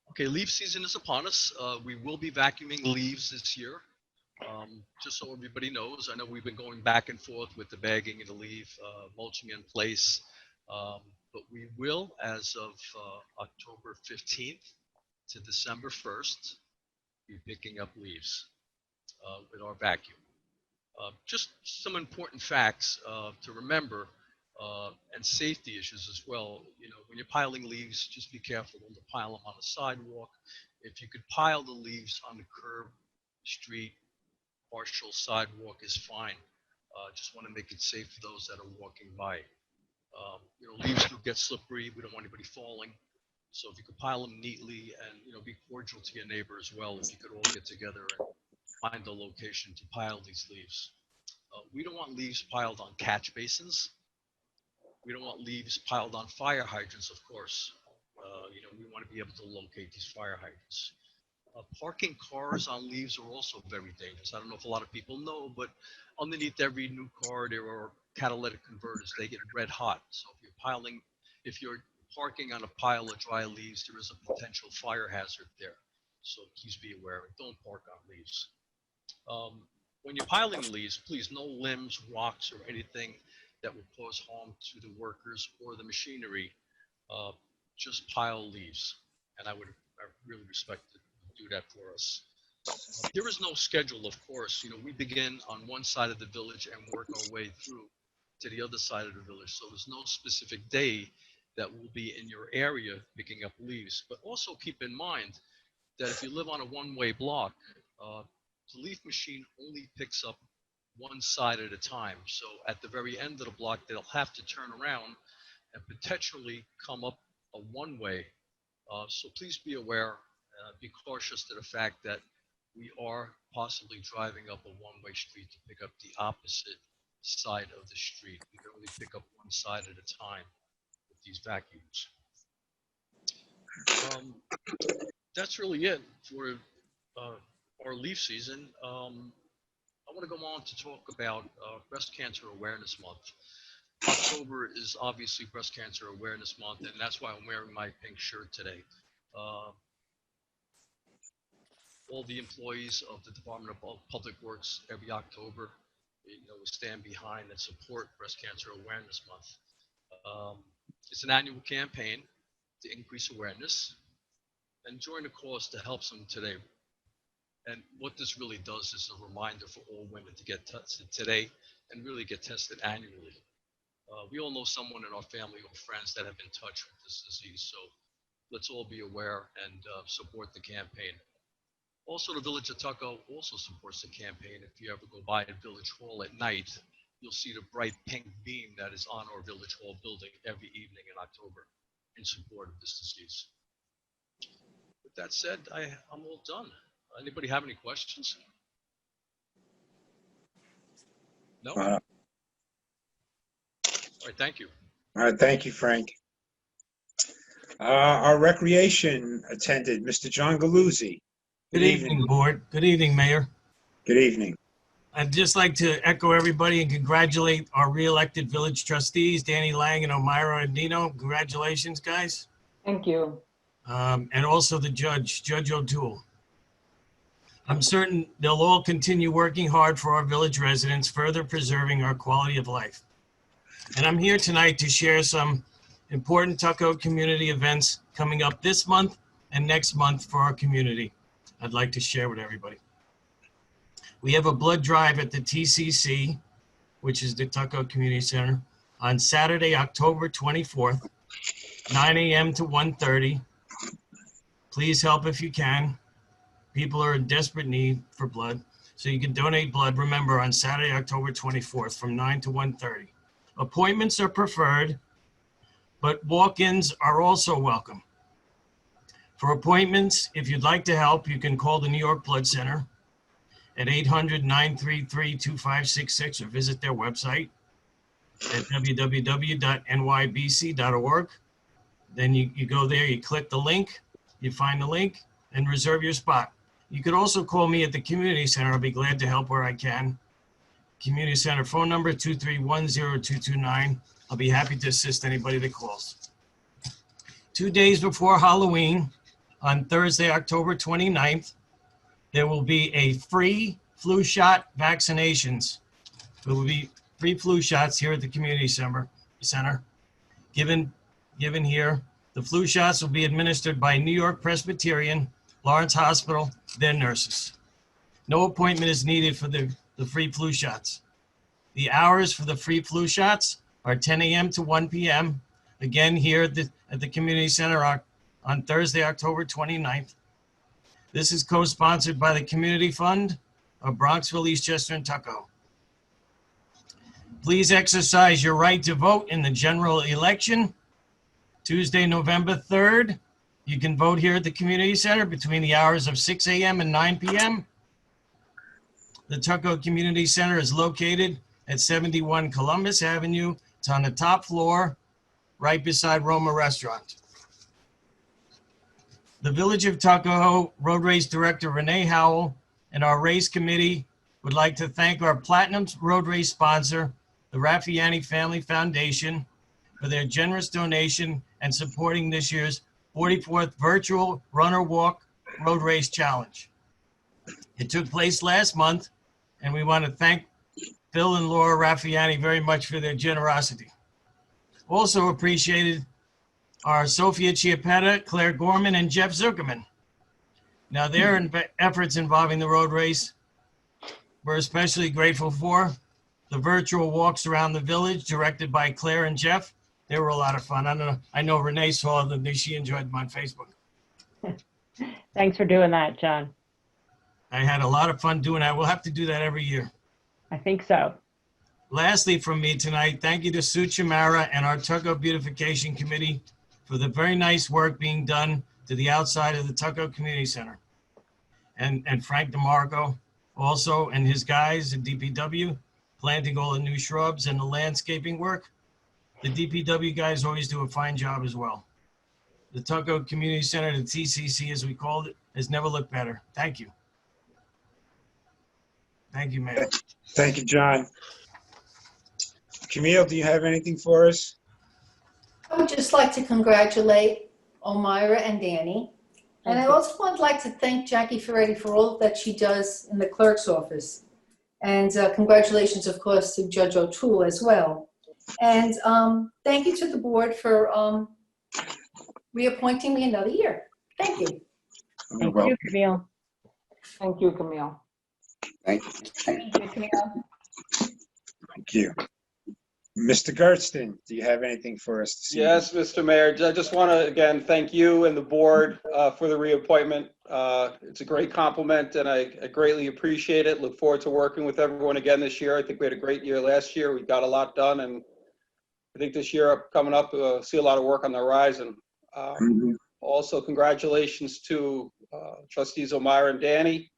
Okay, leaf season is upon us. We will be vacuuming leaves this year. Just so everybody knows, I know we've been going back and forth with the bagging of the leaf, mulching in place, but we will, as of October 15th to December 1st, be picking up leaves with our vacuum. Just some important facts to remember, and safety issues as well. You know, when you're piling leaves, just be careful not to pile them on the sidewalk. If you could pile the leaves on the curb, street, partial sidewalk is fine. Just want to make it safe for those that are walking by. You know, leaves do get slippery. We don't want anybody falling. So if you could pile them neatly, and be cordial to your neighbor as well, if you could all get together and find a location to pile these leaves. We don't want leaves piled on catch basins. We don't want leaves piled on fire hydrants, of course. We want to be able to locate these fire hydrants. Parking cars on leaves are also very dangerous. I don't know if a lot of people know, but underneath every new car, there are catalytic converters. They get red hot. So if you're parking on a pile of dry leaves, there is a potential fire hazard there. So please be aware and don't park on leaves. When you're piling leaves, please, no limbs, rocks, or anything that will cause harm to the workers or the machinery. Just pile leaves, and I really respect it. Do that for us. There is no schedule, of course. We begin on one side of the village and work our way through to the other side of the village. So there's no specific day that will be in your area picking up leaves. But also keep in mind that if you live on a one-way block, the leaf machine only picks up one side at a time. So at the very end of the block, they'll have to turn around and potentially come up a one-way. So please be aware. Be cautious to the fact that we are possibly driving up a one-way street to pick up the opposite side of the street. We can only pick up one side at a time with these vacuums. That's really it for our leaf season. I want to go on to talk about Breast Cancer Awareness Month. October is obviously Breast Cancer Awareness Month, and that's why I'm wearing my pink shirt today. All the employees of the Department of Public Works every October, we stand behind and support Breast Cancer Awareness Month. It's an annual campaign to increase awareness and join the cause to help them today. And what this really does is a reminder for all women to get tested today and really get tested annually. We all know someone in our family or friends that have been touched with this disease, so let's all be aware and support the campaign. Also, the Village of Tuckahoe also supports the campaign. If you ever go by a Village Hall at night, you'll see the bright pink beam that is on our Village Hall building every evening in October in support of this disease. With that said, I'm all done. Anybody have any questions? No? All right, thank you. All right, thank you, Frank. Our recreation attendant, Mr. John Galuzzi. Good evening, board. Good evening, Mayor. Good evening. I'd just like to echo everybody and congratulate our re-elected village trustees, Danny Lang and Omira Andino. Congratulations, guys. Thank you. And also the Judge O'Toole. I'm certain they'll all continue working hard for our village residents, further preserving our quality of life. And I'm here tonight to share some important Tuckahoe community events coming up this month and next month for our community I'd like to share with everybody. We have a blood drive at the TCC, which is the Tuckahoe Community Center, on Saturday, October 24th, 9 a.m. to 1:30. Please help if you can. People are in desperate need for blood, so you can donate blood, remember, on Saturday, October 24th from 9 to 1:30. Appointments are preferred, but walk-ins are also welcome. For appointments, if you'd like to help, you can call the New York Blood Center at 800-933-2566 or visit their website at www.nybc.org. Then you go there, you click the link, you find the link, and reserve your spot. You could also call me at the community center. I'll be glad to help where I can. Community center phone number 231-0229. I'll be happy to assist anybody that calls. 2 days before Halloween, on Thursday, October 29th, there will be a free flu shot vaccinations. There will be free flu shots here at the community center given here. The flu shots will be administered by New York Presbyterian, Lawrence Hospital, their nurses. No appointment is needed for the free flu shots. The hours for the free flu shots are 10 a.m. to 1 p.m. Again, here at the community center on Thursday, October 29th. This is co-sponsored by the Community Fund of Bronxville, Eastchester, and Tuckahoe. Please exercise your right to vote in the general election. Tuesday, November 3rd, you can vote here at the community center between the hours of 6 a.m. and 9 p.m. The Tuckahoe Community Center is located at 71 Columbus Avenue. It's on the top floor, right beside Roma Restaurant. The Village of Tuckahoe Road Race Director Renee Howell and our race committee would like to thank our Platinum Road Race sponsor, the Raffiani Family Foundation, for their generous donation and supporting this year's 44th Virtual Runner Walk Road Race Challenge. It took place last month, and we want to thank Phil and Laura Raffiani very much for their generosity. Also appreciated are Sophia Chiappetta, Claire Gorman, and Jeff Zuckerman. Now, their efforts involving the road race, we're especially grateful for. The virtual walks around the village directed by Claire and Jeff, they were a lot of fun. I know Renee saw them, she enjoyed them on Facebook. Thanks for doing that, John. I had a lot of fun doing that. We'll have to do that every year. I think so. Lastly, from me tonight, thank you to Sue Chamara and our Tuckahoe Beautification Committee for the very nice work being done to the outside of the Tuckahoe Community Center. And Frank DeMarco also, and his guys at DPW, planting all the new shrubs and the landscaping work. The DPW guys always do a fine job as well. The Tuckahoe Community Center, the TCC as we called it, has never looked better. Thank you. Thank you, Mayor. Thank you, John. Camille, do you have anything for us? I would just like to congratulate Elmira and Danny. And I also would like to thank Jackie Ferretti for all that she does in the clerk's office. And congratulations, of course, to Judge O'Toole as well. And thank you to the board for reappointing me another year. Thank you. Thank you, Camille. Thank you, Camille. Thank you. Thank you, Camille. Thank you. Mr. Gersten, do you have anything for us this evening? Yes, Mr. Mayor, I just want to again thank you and the board for the reappointment. It's a great compliment and I greatly appreciate it. Look forward to working with everyone again this year. I think we had a great year last year. We got a lot done and I think this year coming up, see a lot of work on the horizon. Also, congratulations to Trustees Elmira and Danny.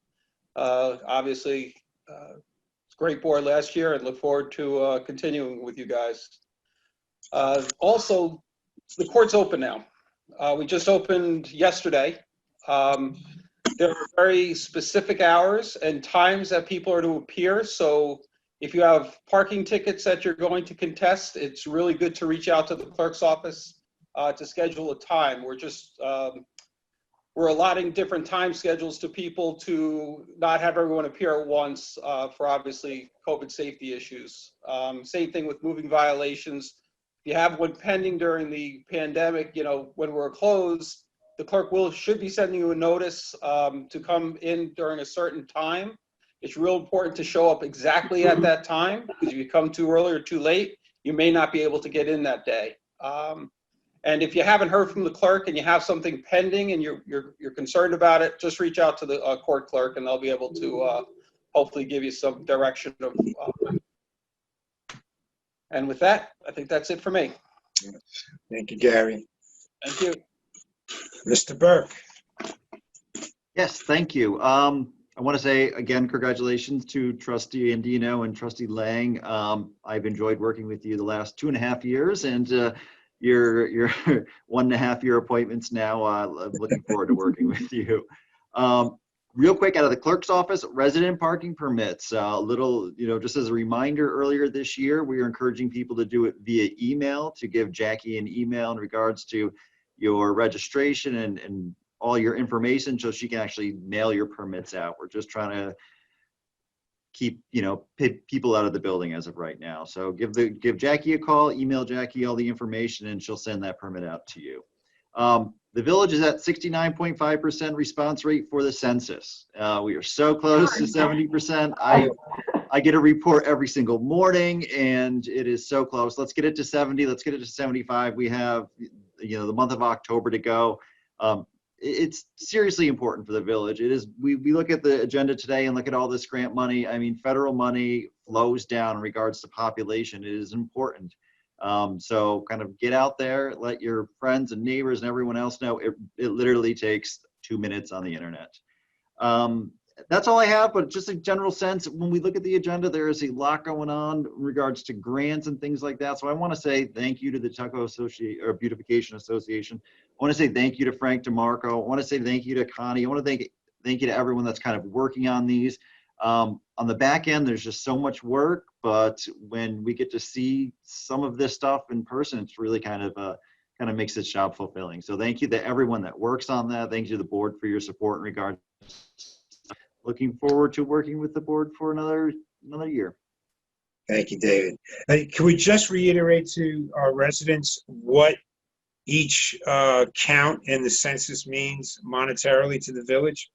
Obviously, great board last year and look forward to continuing with you guys. Also, the court's open now. We just opened yesterday. There are very specific hours and times that people are to appear. So if you have parking tickets that you're going to contest, it's really good to reach out to the clerk's office to schedule a time. We're allotting different time schedules to people to not have everyone appear at once for obviously COVID safety issues. Same thing with moving violations. If you have one pending during the pandemic, when we're closed, the clerk should be sending you a notice to come in during a certain time. It's real important to show up exactly at that time, because if you come too early or too late, you may not be able to get in that day. And if you haven't heard from the clerk and you have something pending and you're concerned about it, just reach out to the court clerk and they'll be able to hopefully give you some direction of. And with that, I think that's it for me. Thank you, Gary. Thank you. Mr. Burke. Yes, thank you. I want to say again, congratulations to Trustee Andino and Trustee Lang. I've enjoyed working with you the last 2.5 years, and your 1.5 year appointments now. I'm looking forward to working with you. Real quick, out of the clerk's office, resident parking permits. Little, just as a reminder, earlier this year, we are encouraging people to do it via email, to give Jackie an email in regards to your registration and all your information, so she can actually mail your permits out. We're just trying to keep people out of the building as of right now. So give Jackie a call, email Jackie all the information, and she'll send that permit out to you. The village is at 69.5% response rate for the census. We are so close to 70%. I get a report every single morning, and it is so close. Let's get it to 70. Let's get it to 75. We have the month of October to go. It's seriously important for the village. It is. We look at the agenda today and look at all this grant money. I mean, federal money flows down in regards to population. It is important. So kind of get out there, let your friends and neighbors and everyone else know. It literally takes 2 minutes on the internet. That's all I have, but just a general sense, when we look at the agenda, there is a lot going on in regards to grants and things like that. So I want to say thank you to the Tuckahoe Beautification Association. I want to say thank you to Frank DeMarco. I want to say thank you to Connie. I want to thank you to everyone that's kind of working on these. On the back end, there's just so much work, but when we get to see some of this stuff in person, it's really kind of makes this job fulfilling. So thank you to everyone that works on that. Thank you to the board for your support in regards. Looking forward to working with the board for another year. Thank you, David. Can we just reiterate to our residents what each count in the census means monetarily to the village?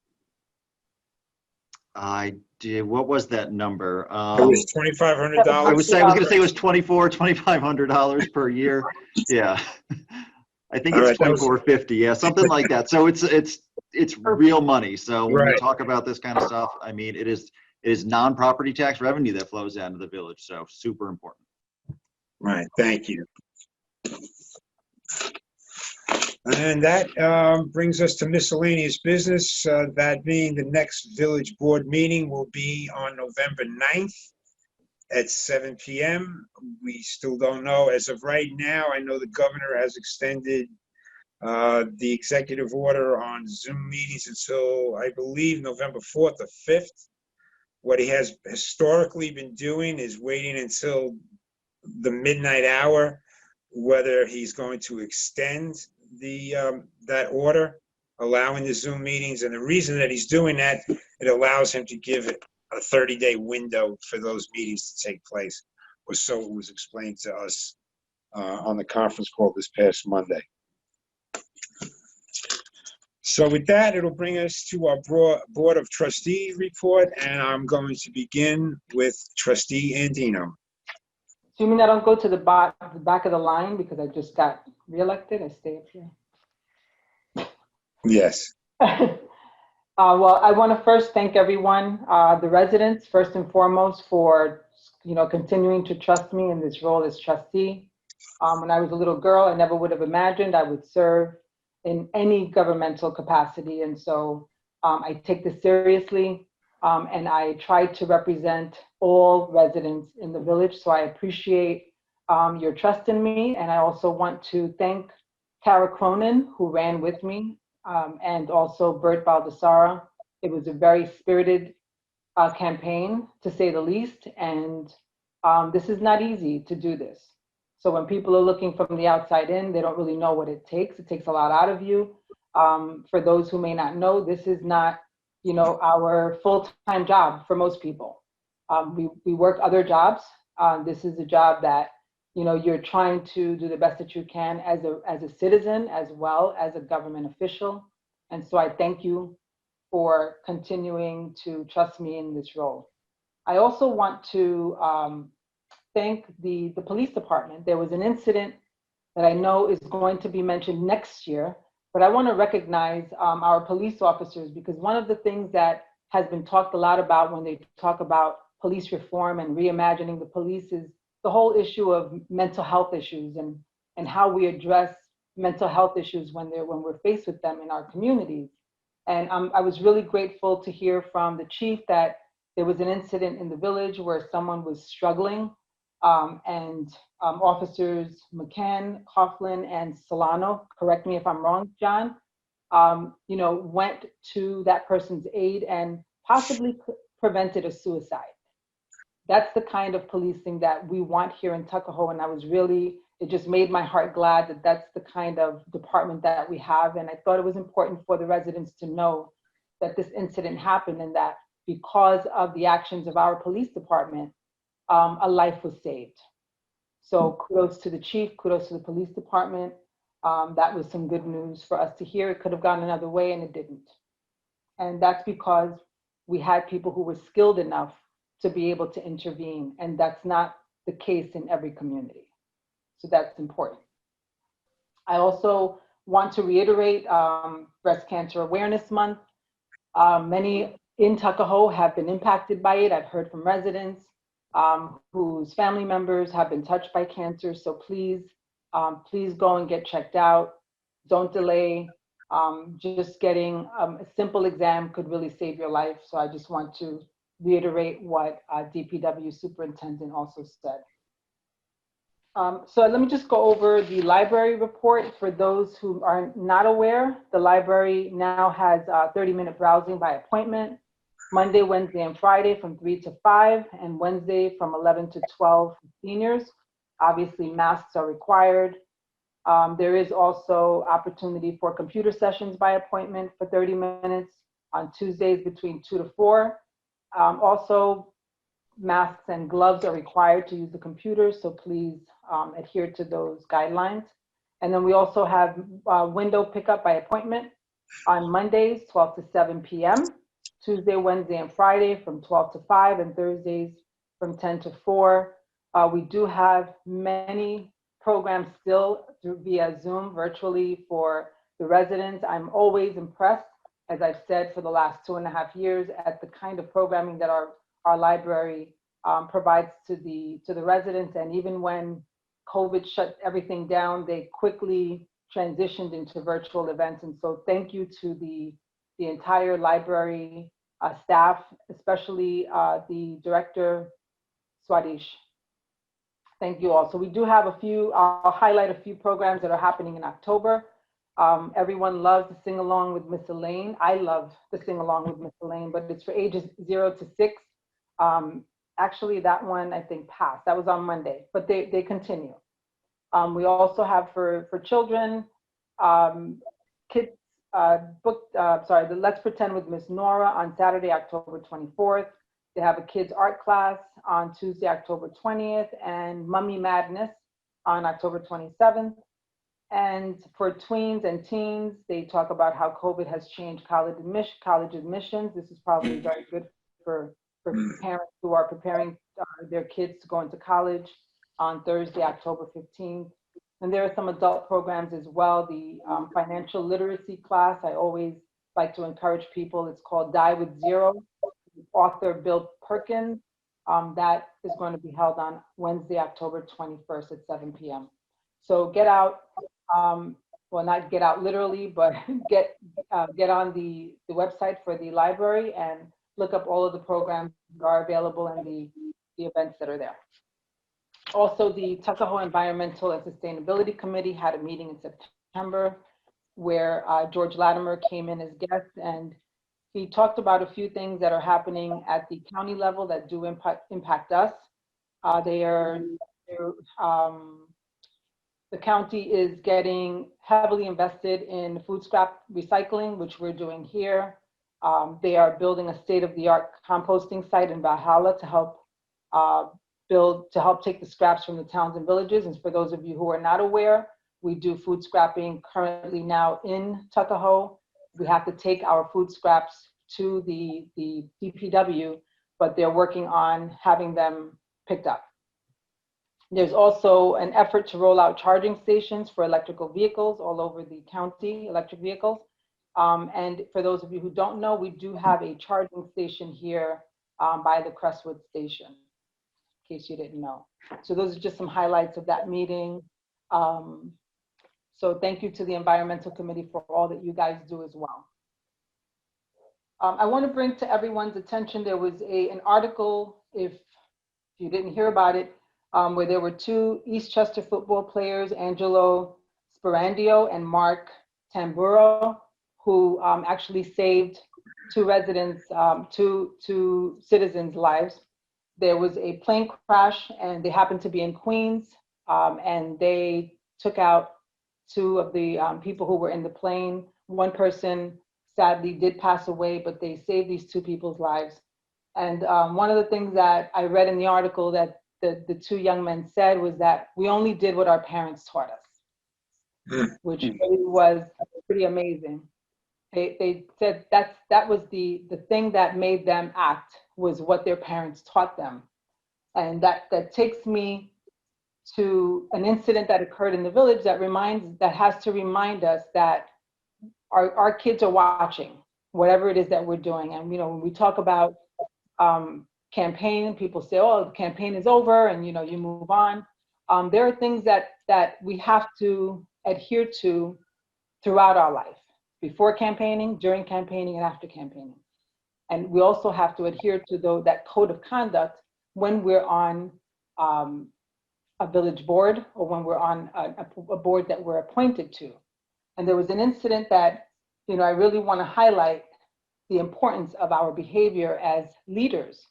I did. What was that number? It was $2,500. I was going to say it was $2,500 per year. Yeah, I think it's $2,450. Yeah, something like that. So it's real money. So when we talk about this kind of stuff, I mean, it is non-property tax revenue that flows down to the village. So super important. Right. Thank you. And that brings us to miscellaneous business. That being the next village board meeting will be on November 9th at 7 p.m. We still don't know. As of right now, I know the governor has extended the executive order on Zoom meetings until, I believe, November 4th or 5th. What he has historically been doing is waiting until the midnight hour, whether he's going to extend that order, allowing the Zoom meetings. And the reason that he's doing that, it allows him to give it a 30-day window for those meetings to take place, or so it was explained to us on the conference call this past Monday. So with that, it'll bring us to our Board of Trustees report, and I'm going to begin with Trustee Andino. Assuming I don't go to the back of the line because I just got reelected, I stay up here. Yes. Well, I want to first thank everyone, the residents, first and foremost, for continuing to trust me in this role as trustee. When I was a little girl, I never would have imagined I would serve in any governmental capacity, and so I take this seriously, and I try to represent all residents in the village. So I appreciate your trust in me, and I also want to thank Tara Cronin, who ran with me, and also Bert Baldessara. It was a very spirited campaign, to say the least, and this is not easy to do this. So when people are looking from the outside in, they don't really know what it takes. It takes a lot out of you. For those who may not know, this is not, our full-time job for most people. We work other jobs. This is a job that you're trying to do the best that you can as a citizen as well as a government official. And so I thank you for continuing to trust me in this role. I also want to thank the police department. There was an incident that I know is going to be mentioned next year, but I want to recognize our police officers, because one of the things that has been talked a lot about when they talk about police reform and reimagining the police is the whole issue of mental health issues and how we address mental health issues when we're faced with them in our communities. And I was really grateful to hear from the chief that there was an incident in the village where someone was struggling, and officers McCann, Coughlin, and Solano, correct me if I'm wrong, John, went to that person's aid and possibly prevented a suicide. That's the kind of policing that we want here in Tuckahoe. And it just made my heart glad that that's the kind of department that we have. And I thought it was important for the residents to know that this incident happened and that because of the actions of our police department, a life was saved. So kudos to the chief, kudos to the police department. That was some good news for us to hear. It could have gone another way and it didn't. And that's because we had people who were skilled enough to be able to intervene. And that's not the case in every community. So that's important. I also want to reiterate Breast Cancer Awareness Month. Many in Tuckahoe have been impacted by it. I've heard from residents whose family members have been touched by cancer. So please go and get checked out. Don't delay. Just getting a simple exam could really save your life. So I just want to reiterate what DPW superintendent also said. So let me just go over the library report. For those who are not aware, the library now has 30-minute browsing by appointment, Monday, Wednesday, and Friday from 3 to 5, and Wednesday from 11 to 12 for seniors. Obviously, masks are required. There is also opportunity for computer sessions by appointment for 30 minutes on Tuesdays between 2 to 4. Also, masks and gloves are required to use the computer, so please adhere to those guidelines. And then we also have window pickup by appointment on Mondays, 12 to 7 p.m., Tuesday, Wednesday, and Friday from 12 to 5, and Thursdays from 10 to 4. We do have many programs still via Zoom virtually for the residents. I'm always impressed, as I've said for the last 2.5 years, at the kind of programming that our library provides to the residents. And even when COVID shut everything down, they quickly transitioned into virtual events. And so thank you to the entire library staff, especially the director, Swadish. Thank you all. So we do have I'll highlight a few programs that are happening in October. Everyone loves to sing along with Miss Elaine. I love to sing along with Miss Elaine, but it's for ages 0 to 6. Actually, that one I think passed. That was on Monday, but they continue. We also have for children, kids the Let's Pretend with Miss Nora on Saturday, October 24th. They have a kids art class on Tuesday, October 20th, and Mummy Madness on October 27th. And for tweens and teens, they talk about how COVID has changed college admissions. This is probably very good for parents who are preparing their kids to go into college on Thursday, October 15th. And there are some adult programs as well. The financial literacy class, I always like to encourage people. It's called Die with Zero, author Bill Perkins. That is going to be held on Wednesday, October 21st at 7 p.m. So get out, well, not get out literally, but get on the website for the library and look up all of the programs that are available and the events that are there. Also, the Tuckahoe Environmental and Sustainability Committee had a meeting in September where George Latimer came in as guest, and he talked about a few things that are happening at the county level that do impact us. The county is getting heavily invested in food scrap recycling, which we're doing here. They are building a state-of-the-art composting site in Valhalla to help to help take the scraps from the towns and villages. And for those of you who are not aware, we do food scrapping currently now in Tuckahoe. We have to take our food scraps to the DPW, but they're working on having them picked up. There's also an effort to roll out charging stations for electrical vehicles all over the county, electric vehicles. And for those of you who don't know, we do have a charging station here by the Crestwood station, in case you didn't know. So those are just some highlights of that meeting. So thank you to the Environmental Committee for all that you guys do as well. I want to bring to everyone's attention, there was an article, if you didn't hear about it, where there were two Eastchester football players, Angelo Sperandio and Mark Tamburo, who actually saved two residents, two citizens' lives. There was a plane crash and they happened to be in Queens, and they took out two of the people who were in the plane. One person sadly did pass away, but they saved these two people's lives. And one of the things that I read in the article that the two young men said was that we only did what our parents taught us, which really was pretty amazing. They said that was the thing that made them act, was what their parents taught them. And that takes me to an incident that occurred in the village that has to remind us that our kids are watching whatever it is that we're doing. And when we talk about campaign, people say, oh, the campaign is over and you move on. There are things that we have to adhere to throughout our life, before campaigning, during campaigning, and after campaigning. And we also have to adhere to that code of conduct when we're on a village board or when we're on a board that we're appointed to. And there was an incident that I really want to highlight the importance of our behavior as leaders,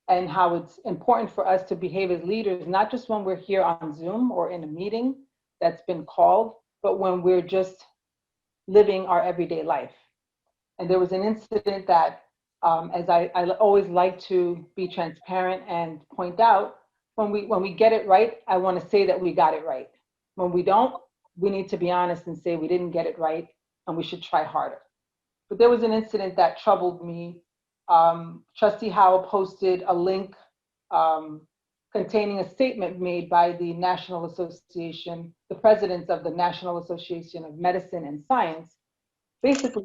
and how it's important for us to behave as leaders, not just when we're here on Zoom or in a meeting that's been called, but when we're just living our everyday life. And there was an incident that, as I always like to be transparent and point out, when we get it right, I want to say that we got it right. When we don't, we need to be honest and say we didn't get it right and we should try harder. But there was an incident that troubled me. Trustee Howell posted a link containing a statement made by the National Association, the presidents of the National Association of Medicine and Science. Basically,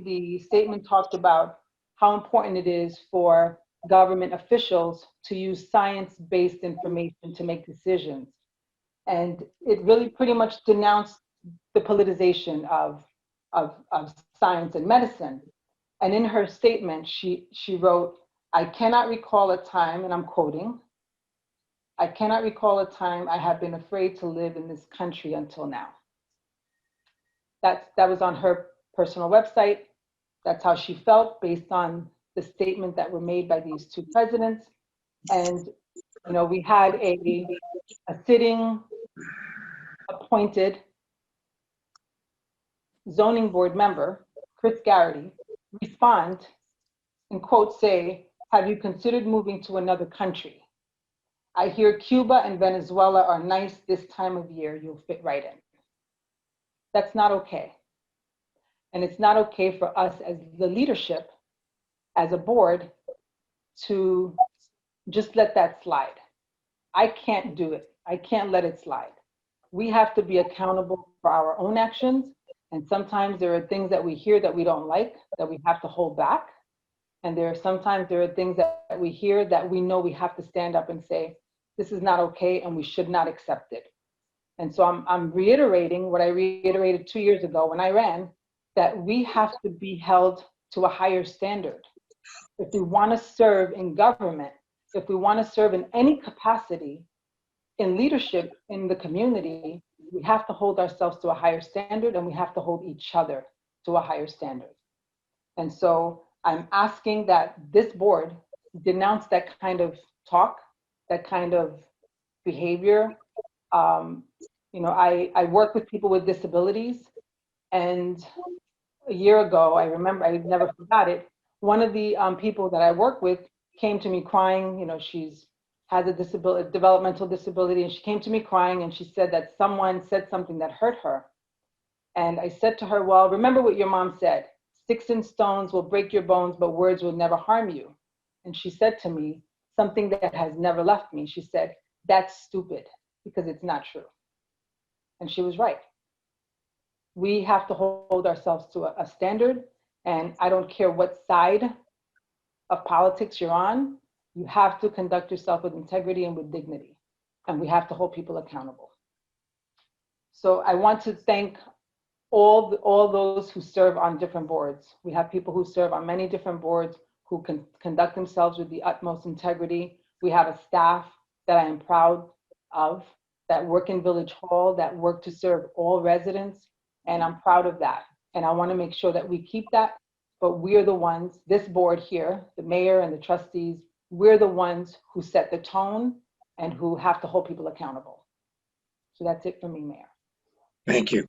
the statement talked about how important it is for government officials to use science-based information to make decisions. And it really pretty much denounced the politicization of science and medicine. And in her statement, she wrote, I cannot recall a time, and I'm quoting, I cannot recall a time I have been afraid to live in this country until now. That was on her personal website. That's how she felt based on the statement that were made by these two presidents. And we had a sitting appointed zoning board member, Chris Garrity, respond and quote say, have you considered moving to another country? I hear Cuba and Venezuela are nice this time of year, you'll fit right in. That's not okay. And it's not okay for us as the leadership, as a board, to just let that slide. I can't do it. I can't let it slide. We have to be accountable for our own actions. And sometimes there are things that we hear that we don't like, that we have to hold back. And sometimes there are things that we hear that we know we have to stand up and say, this is not okay and we should not accept it. And so I'm reiterating what I reiterated 2 years ago when I ran, that we have to be held to a higher standard. If we want to serve in government, if we want to serve in any capacity in leadership in the community, we have to hold ourselves to a higher standard and we have to hold each other to a higher standard. And so I'm asking that this board denounce that kind of talk, that kind of behavior. I work with people with disabilities, and a year ago, I remember, I never forgot it, one of the people that I work with came to me crying. She's has a developmental disability, and she came to me crying, and she said that someone said something that hurt her. And I said to her, well, remember what your mom said, sticks and stones will break your bones, but words will never harm you. And she said to me something that has never left me. She said, that's stupid, because it's not true. And she was right. We have to hold ourselves to a standard, and I don't care what side of politics you're on, you have to conduct yourself with integrity and with dignity, and we have to hold people accountable. So I want to thank all those who serve on different boards. We have people who serve on many different boards who can conduct themselves with the utmost integrity. We have a staff that I am proud of, that work in Village Hall, that work to serve all residents, and I'm proud of that. And I want to make sure that we keep that, but we're the ones, this board here, the mayor and the trustees, we're the ones who set the tone and who have to hold people accountable. So that's it for me, Mayor. Thank you.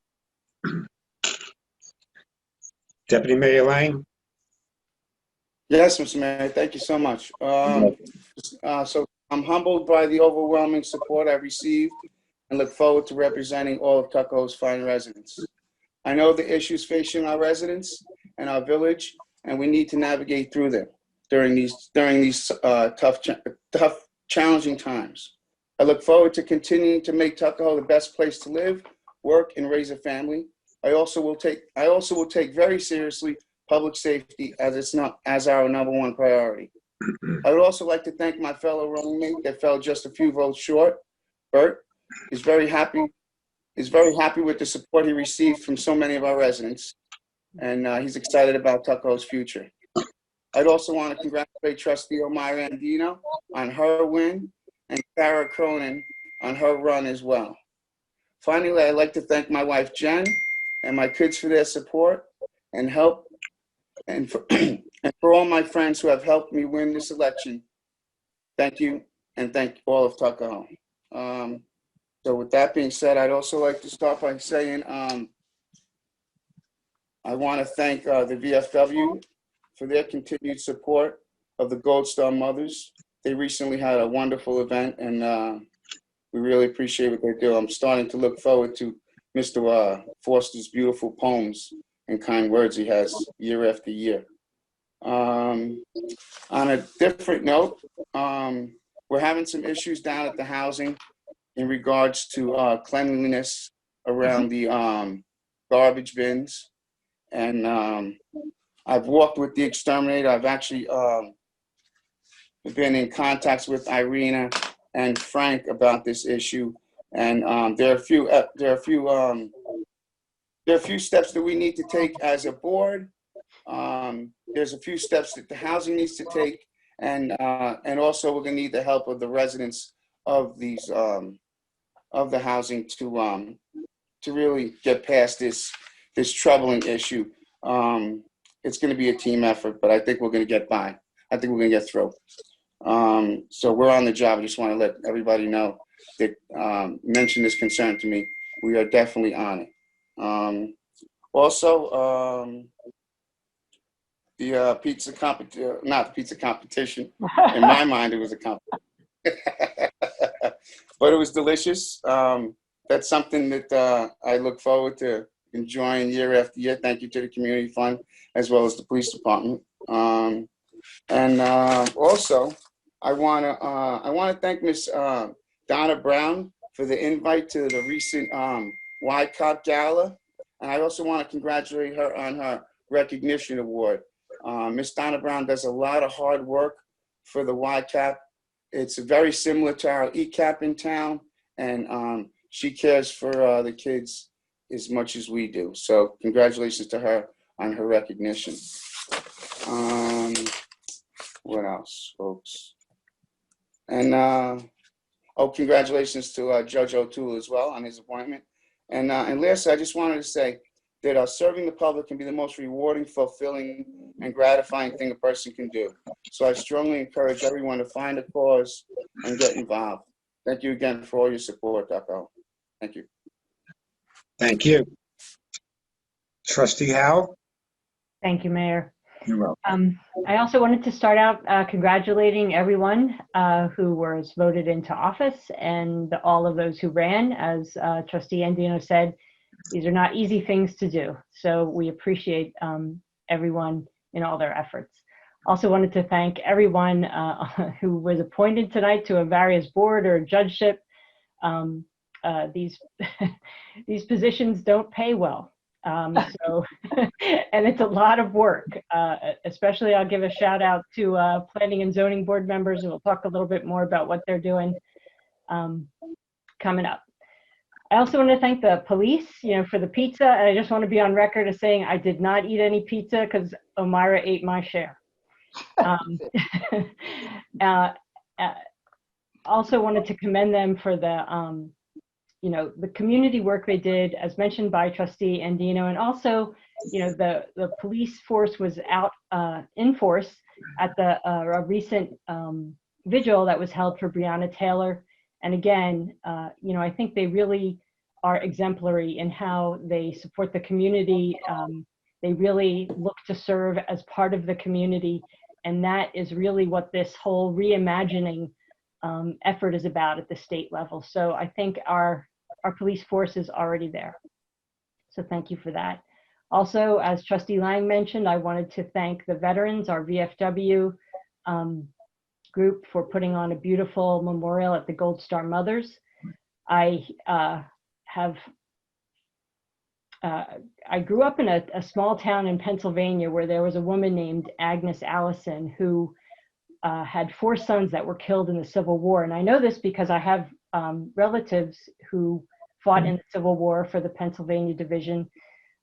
Deputy Mayor Lang? Yes, Mr. Mayor, thank you so much. So I'm humbled by the overwhelming support I've received and look forward to representing all of Tuckahoe's fine residents. I know the issues facing our residents and our village, and we need to navigate through them during these tough, challenging times. I look forward to continuing to make Tuckahoe the best place to live, work, and raise a family. I also will take very seriously public safety as our #1 priority. I would also like to thank my fellow roommate that fell just a few votes short. Bert is very happy with the support he received from so many of our residents, and he's excited about Tuckahoe's future. I'd also want to congratulate Trustee Elmira Andino on her win and Sarah Cronin on her run as well. Finally, I'd like to thank my wife Jen and my kids for their support and help, and for all my friends who have helped me win this election. Thank you, and thank all of Tuckahoe. So with that being said, I'd also like to start by saying I want to thank the VFW for their continued support of the Gold Star Mothers. They recently had a wonderful event, and we really appreciate what they do. I'm starting to look forward to Mr. Foster's beautiful poems and kind words he has year after year. On a different note, we're having some issues down at the housing in regards to cleanliness around the garbage bins. And I've walked with the exterminator. I've actually been in contact with Irina and Frank about this issue. And there are a few steps that we need to take as a board. There's a few steps that the housing needs to take, and also we're going to need the help of the residents of these of the housing to really get past this troubling issue. It's going to be a team effort, but I think we're going to get by. I think we're going to get through. So we're on the job. I just want to let everybody know that mention this concern to me. We are definitely on it. Also, the pizza competition, not the pizza competition. In my mind, it was a competition. But it was delicious. That's something that I look forward to enjoying year after year. Thank you to the community fund as well as the police department. And also, I want to thank Miss Donna Brown for the invite to the recent YCOP Gala, and I also want to congratulate her on her recognition award. Miss Donna Brown does a lot of hard work for the YCAP. It's very similar to our ECAP in town, and she cares for the kids as much as we do. So congratulations to her on her recognition. What else, folks? And congratulations to Judge O'Toole as well on his appointment. And lastly, I just wanted to say that serving the public can be the most rewarding, fulfilling, and gratifying thing a person can do. So I strongly encourage everyone to find a cause and get involved. Thank you again for all your support, Tuckahoe. Thank you. Thank you. Trustee Howe? Thank you, Mayor. You're welcome. I also wanted to start out congratulating everyone who was voted into office and all of those who ran. As Trustee Andino said, these are not easy things to do. So we appreciate everyone in all their efforts. Also wanted to thank everyone who was appointed tonight to a various board or judgeship. These these positions don't pay well. And it's a lot of work. Especially I'll give a shout out to planning and zoning board members, and we'll talk a little bit more about what they're doing coming up. I also want to thank the police, for the pizza. And I just want to be on record as saying I did not eat any pizza because Omira ate my share. Also wanted to commend them for the the community work they did, as mentioned by Trustee Andino, and also, the police force was out in force at the recent vigil that was held for Breonna Taylor. And again, I think they really are exemplary in how they support the community. They really look to serve as part of the community, and that is really what this whole reimagining effort is about at the state level. So I think our police force is already there. So thank you for that. Also, as Trustee Lang mentioned, I wanted to thank the veterans, our VFW group, for putting on a beautiful memorial at the Gold Star Mothers. I grew up in a small town in Pennsylvania where there was a woman named Agnes Allison who had 4 sons that were killed in the Civil War. And I know this because I have relatives who fought in the Civil War for the Pennsylvania Division.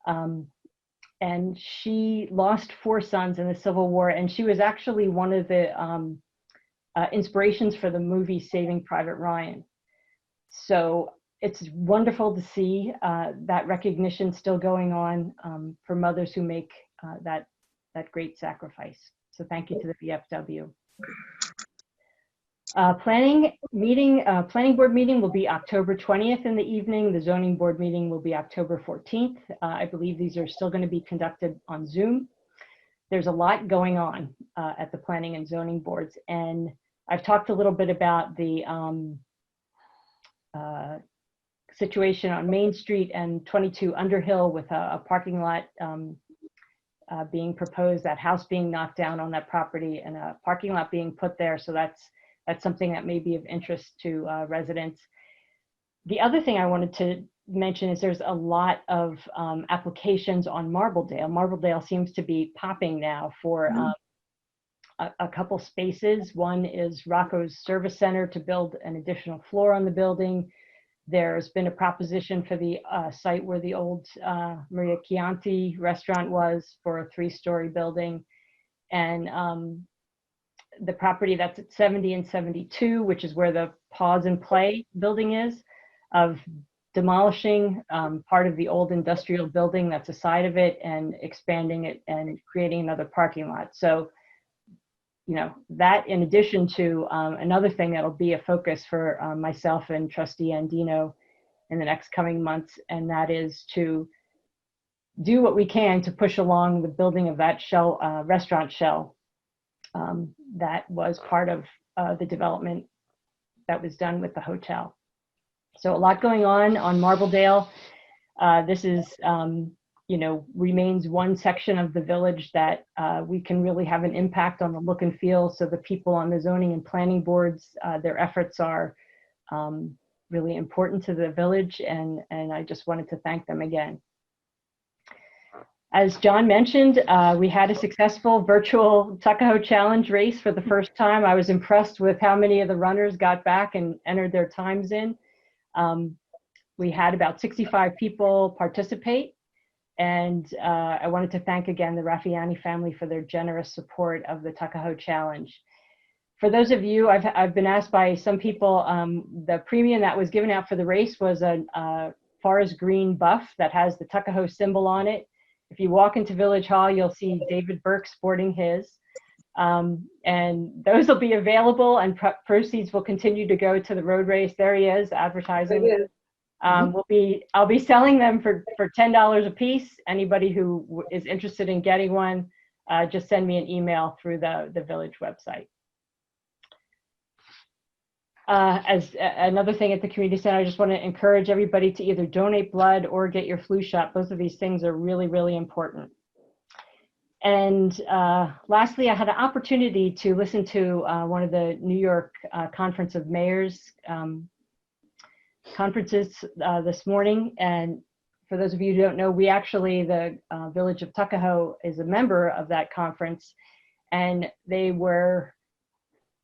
And she lost 4 sons in the Civil War. And she was actually one of the inspirations for the movie Saving Private Ryan. So it's wonderful to see that recognition still going on for mothers who make that great sacrifice. So thank you to the VFW. Planning board meeting will be October 20th in the evening. The zoning board meeting will be October 14th. I believe these are still going to be conducted on Zoom. There's a lot going on at the planning and zoning boards, and I've talked a little bit about the situation on Main Street and 22 Underhill with a parking lot being proposed, that house being knocked down on that property and a parking lot being put there. So that's something that may be of interest to residents. The other thing I wanted to mention is there's a lot of applications on Marbledale. Marbledale seems to be popping now for a couple spaces. One is Rocco's Service Center to build an additional floor on the building. There's been a proposition for the site where the old Maria Chianti restaurant was for a 3-story building. And the property that's at 70 and 72, which is where the Pause and Play building is, of demolishing part of the old industrial building that's a side of it and expanding it and creating another parking lot. So, that in addition to another thing that'll be a focus for myself and Trustee Andino in the next coming months, and that is to do what we can to push along the building of that shell, restaurant shell that was part of the development that was done with the hotel. So a lot going on Marbledale. This is, remains one section of the village that we can really have an impact on the look and feel. So the people on the zoning and planning boards, their efforts are really important to the village, and I just wanted to thank them again. As John mentioned, we had a successful virtual Tuckahoe Challenge race for the first time. I was impressed with how many of the runners got back and entered their times in. We had about 65 people participate, and I wanted to thank again the Raffiani family for their generous support of the Tuckahoe Challenge. For those of you, I've been asked by some people, the premium that was given out for the race was a forest green buff that has the Tuckahoe symbol on it. If you walk into Village Hall, you'll see David Burke sporting his. And those will be available, and proceeds will continue to go to the road race. There he is, advertising. I'll be selling them for $10 a piece. Anybody who is interested in getting one, just send me an email through the village website. As another thing at the community center, I just want to encourage everybody to either donate blood or get your flu shot. Both of these things are really, really important. And lastly, I had an opportunity to listen to one of the New York Conference of Mayors conferences this morning. And for those of you who don't know, we actually, the village of Tuckahoe is a member of that conference. And they were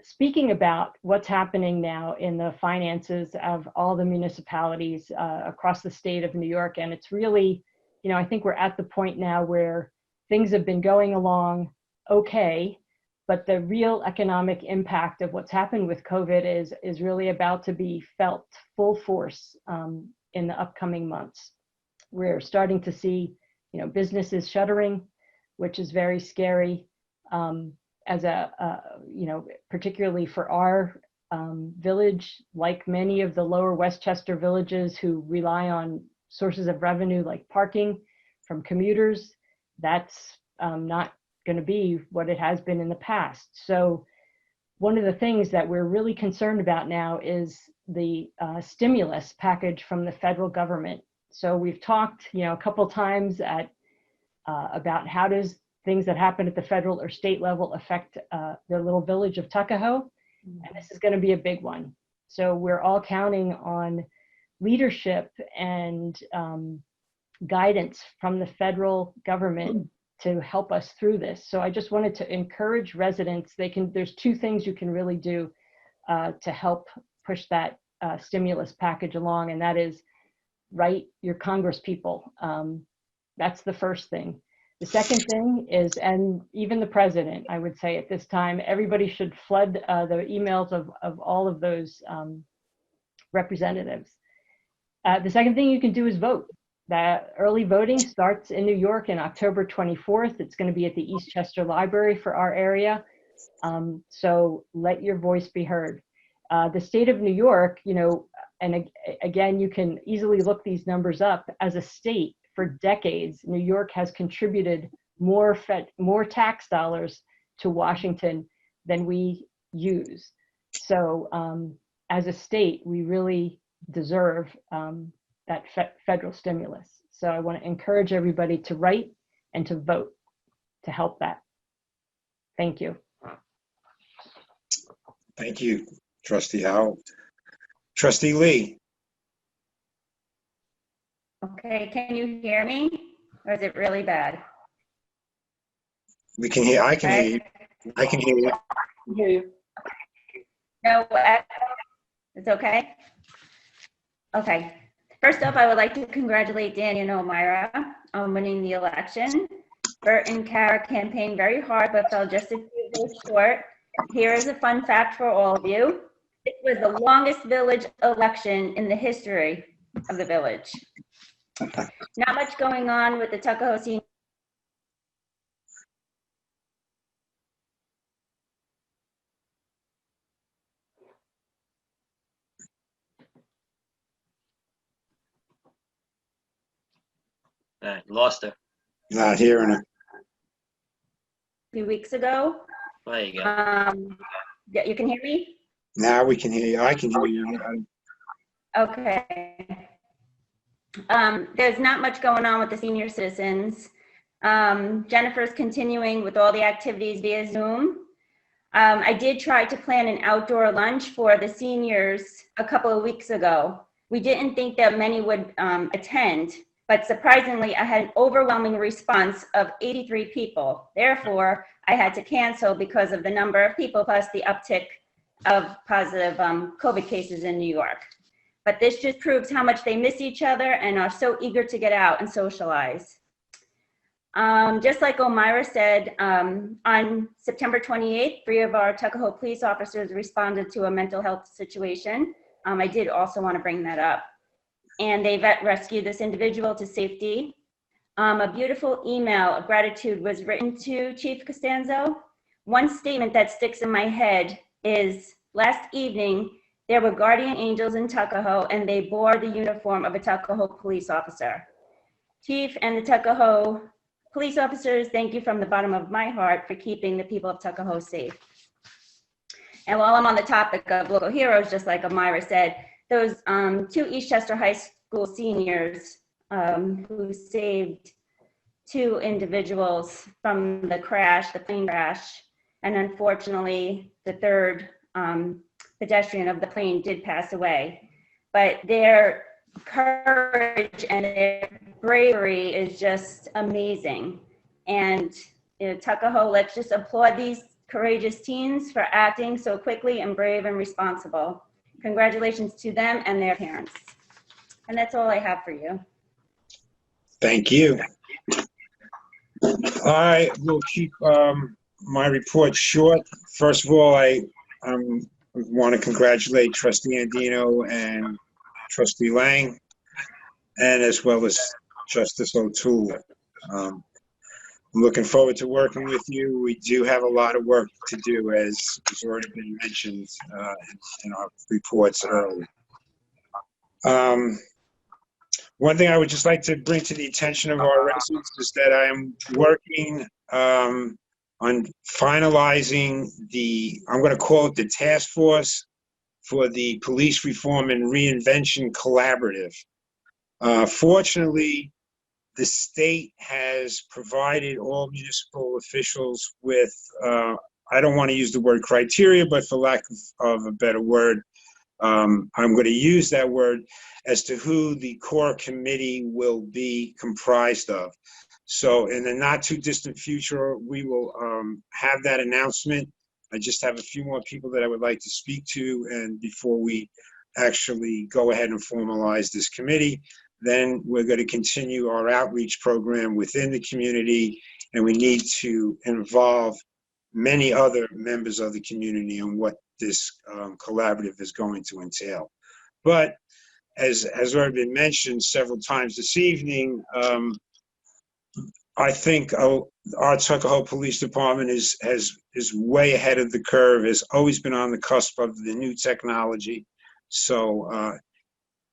speaking about what's happening now in the finances of all the municipalities across the state of New York. And it's really, you know, I think we're at the point now where things have been going along okay, but the real economic impact of what's happened with COVID is really about to be felt full force in the upcoming months. We're starting to see, you know, businesses shuttering, which is very scary. As you know, particularly for our village, like many of the lower Westchester villages who rely on sources of revenue like parking from commuters, that's not going to be what it has been in the past. So one of the things that we're really concerned about now is the stimulus package from the federal government. So we've talked, you know, a couple times about how does things that happen at the federal or state level affect the little village of Tuckahoe, and this is going to be a big one. So we're all counting on leadership and guidance from the federal government to help us through this. So I just wanted to encourage residents. There's two things you can really do to help push that stimulus package along, and that is write your Congress people. That's the first thing. The second thing is, and even the president, I would say at this time, everybody should flood the emails of all of those representatives. The second thing you can do is vote. That early voting starts in New York on October 24th. It's going to be at the Eastchester Library for our area. So let your voice be heard. The state of New York, you know, and again, you can easily look these numbers up. As a state, for decades, New York has contributed more tax dollars to Washington than we use. So as a state, we really deserve that federal stimulus. So I want to encourage everybody to write and to vote to help that. Thank you. Thank you, Trustee Howell. Trustee Lee. Okay, can you hear me? Or is it really bad? We can hear, I can hear you. I can hear you. I hear you. No, it's okay? Okay. First off, I would like to congratulate Danny and Elmira on winning the election. Bert and Kara campaigned very hard, but fell just a few votes short. Here is a fun fact for all of you. It was the longest village election in the history of the village. Not much going on with the Tuckahoe Senior. All right, lost her. Not hearing her. A few weeks ago. There you go. Yeah, you can hear me? Now we can hear you. I can hear you. Okay. There's not much going on with the senior citizens. Jennifer's continuing with all the activities via Zoom. I did try to plan an outdoor lunch for the seniors a couple of weeks ago. We didn't think that many would attend, but surprisingly, I had an overwhelming response of 83 people. Therefore, I had to cancel because of the number of people plus the uptick of positive COVID cases in New York. But this just proves how much they miss each other and are so eager to get out and socialize. Just like Elmira said, on September 28th, 3 of our Tuckahoe police officers responded to a mental health situation. I did also want to bring that up. And they rescued this individual to safety. A beautiful email of gratitude was written to Chief Costanzo. One statement that sticks in my head is, last evening, there were guardian angels in Tuckahoe and they bore the uniform of a Tuckahoe police officer. Chief and the Tuckahoe police officers, thank you from the bottom of my heart for keeping the people of Tuckahoe safe. And while I'm on the topic of local heroes, just like Amira said, those 2 Eastchester High School seniors who saved 2 individuals from the crash, the plane crash, and unfortunately the 3rd pedestrian of the plane did pass away. But their courage and their bravery is just amazing. And Tuckahoe, let's just applaud these courageous teens for acting so quickly and brave and responsible. Congratulations to them and their parents. And that's all I have for you. Thank you. I will keep my report short. First of all, I want to congratulate Trustee Andino and Trustee Lang, and as well as Justice O'Toole. I'm looking forward to working with you. We do have a lot of work to do, as has already been mentioned in our reports earlier. One thing I would just like to bring to the attention of our residents is that I am working on finalizing I'm going to call it the task force for the Police Reform and Reinvention Collaborative. Fortunately, the state has provided all municipal officials with, I don't want to use the word criteria, but for lack of a better word, I'm going to use that word as to who the core committee will be comprised of. So in the not too distant future, we will have that announcement. I just have a few more people that I would like to speak to, and before we actually go ahead and formalize this committee, then we're going to continue our outreach program within the community, and we need to involve many other members of the community on what this collaborative is going to entail. But as already been mentioned several times this evening, I think our Tuckahoe Police Department is way ahead of the curve, has always been on the cusp of the new technology. So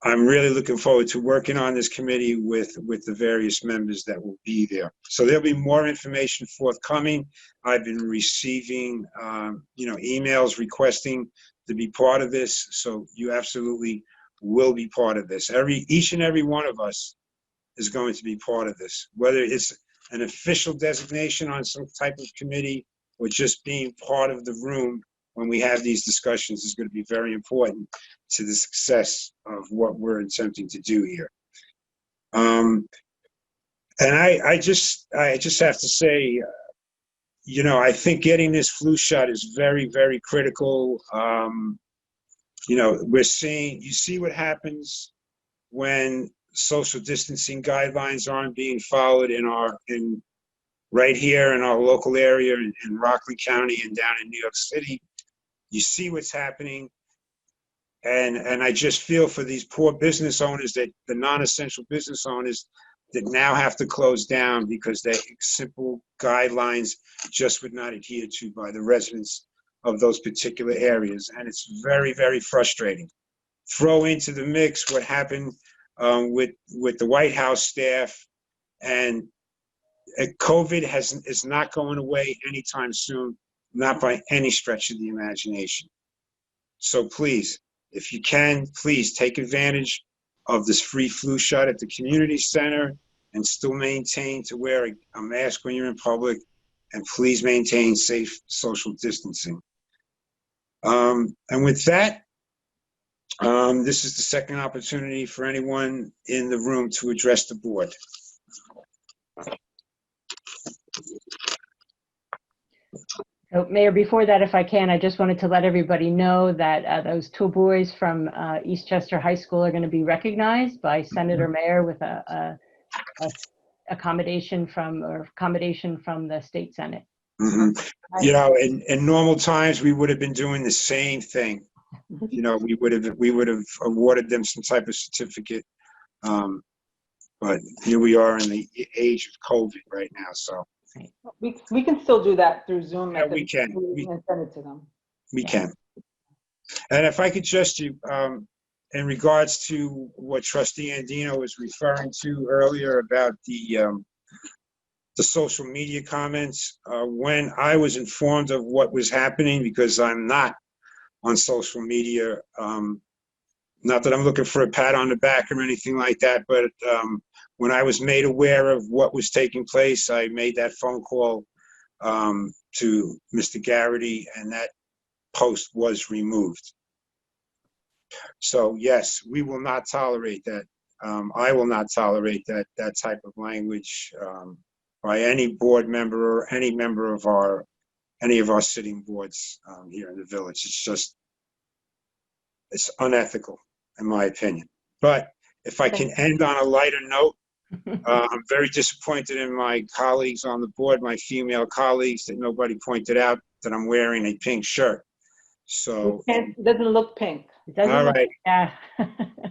I'm really looking forward to working on this committee with the various members that will be there. So there'll be more information forthcoming. I've been receiving, emails requesting to be part of this. So you absolutely will be part of this. Each and every one of us is going to be part of this, whether it's an official designation on some type of committee or just being part of the room when we have these discussions is going to be very important to the success of what we're attempting to do here. And I just have to say, I think getting this flu shot is very, very critical. You see what happens when social distancing guidelines aren't being followed right here in our local area in Rockland County and down in New York City. You see what's happening, and I just feel for these poor business owners, the non-essential business owners that now have to close down because the simple guidelines just would not adhere to by the residents of those particular areas, and it's very, very frustrating. Throw into the mix what happened with the White House staff, and COVID is not going away anytime soon, not by any stretch of the imagination. So please, if you can, please take advantage of this free flu shot at the community center and still maintain to wear a mask when you're in public, and please maintain safe social distancing. And with that, this is the second opportunity for anyone in the room to address the board. So, Mayor, before that, if I can, I just wanted to let everybody know that those 2 boys from Eastchester High School are going to be recognized by Senator Mayer with a accommodation from the State Senate. Mm-hmm. In normal times, we would have been doing the same thing. We would have awarded them some type of certificate. But here we are in the age of COVID right now, so. We can still do that through Zoom. Yeah, we can. And send it to them. We can. And if I could just, in regards to what Trustee Andino was referring to earlier about the the social media comments. When I was informed of what was happening, because I'm not on social media, not that I'm looking for a pat on the back or anything like that, but when I was made aware of what was taking place, I made that phone call to Mr. Garrity, and that post was removed. So yes, we will not tolerate that. I will not tolerate that type of language by any board member or any member of any of our sitting boards here in the village. It's unethical, in my opinion. But if I can end on a lighter note, I'm very disappointed in my colleagues on the board, my female colleagues, that nobody pointed out that I'm wearing a pink shirt. So It doesn't look pink. It doesn't all look, right, yeah.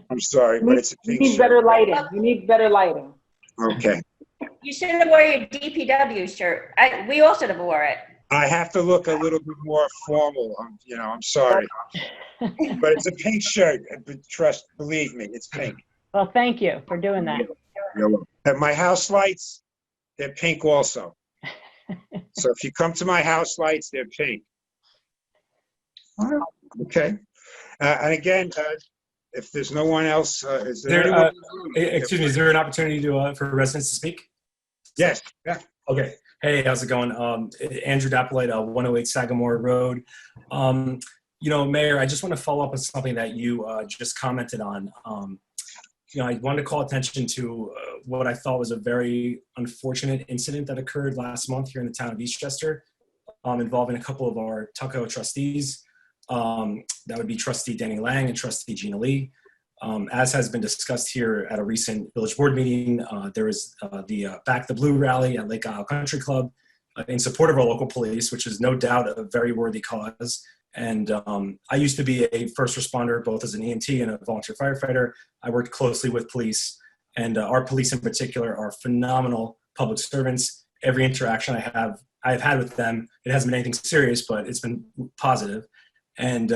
I'm sorry, but it's a You pink need shirt. better lighting. You need better lighting. Okay. You should have wore your DPW shirt. We all should have wore it. I have to look a little bit more formal. I'm sorry, but it's a pink shirt. But believe me, it's pink. Well, thank you for doing that. You're welcome. And my house lights, they're pink also. So if you come to my house lights, they're pink. Okay. And again, if there's no one else, is there anyone? Excuse me, is there an opportunity for residents to speak? Yes. Yeah. Okay. Hey, how's it going? Andrew Dappolite, 108 Sagamore Road. Mayor, I just want to follow up on something that you just commented on. I wanted to call attention to what I thought was a very unfortunate incident that occurred last month here in the town of Eastchester, involving a couple of our Tuckahoe trustees. That would be Trustee Danny Lang and Trustee Gina Lee. As has been discussed here at a recent village board meeting, there was the Back the Blue rally at Lake Isle Country Club in support of our local police, which is no doubt a very worthy cause. And I used to be a first responder, both as an EMT and a volunteer firefighter. I worked closely with police, and our police in particular are phenomenal public servants. Every interaction I've had with them, it hasn't been anything serious, but it's been positive. And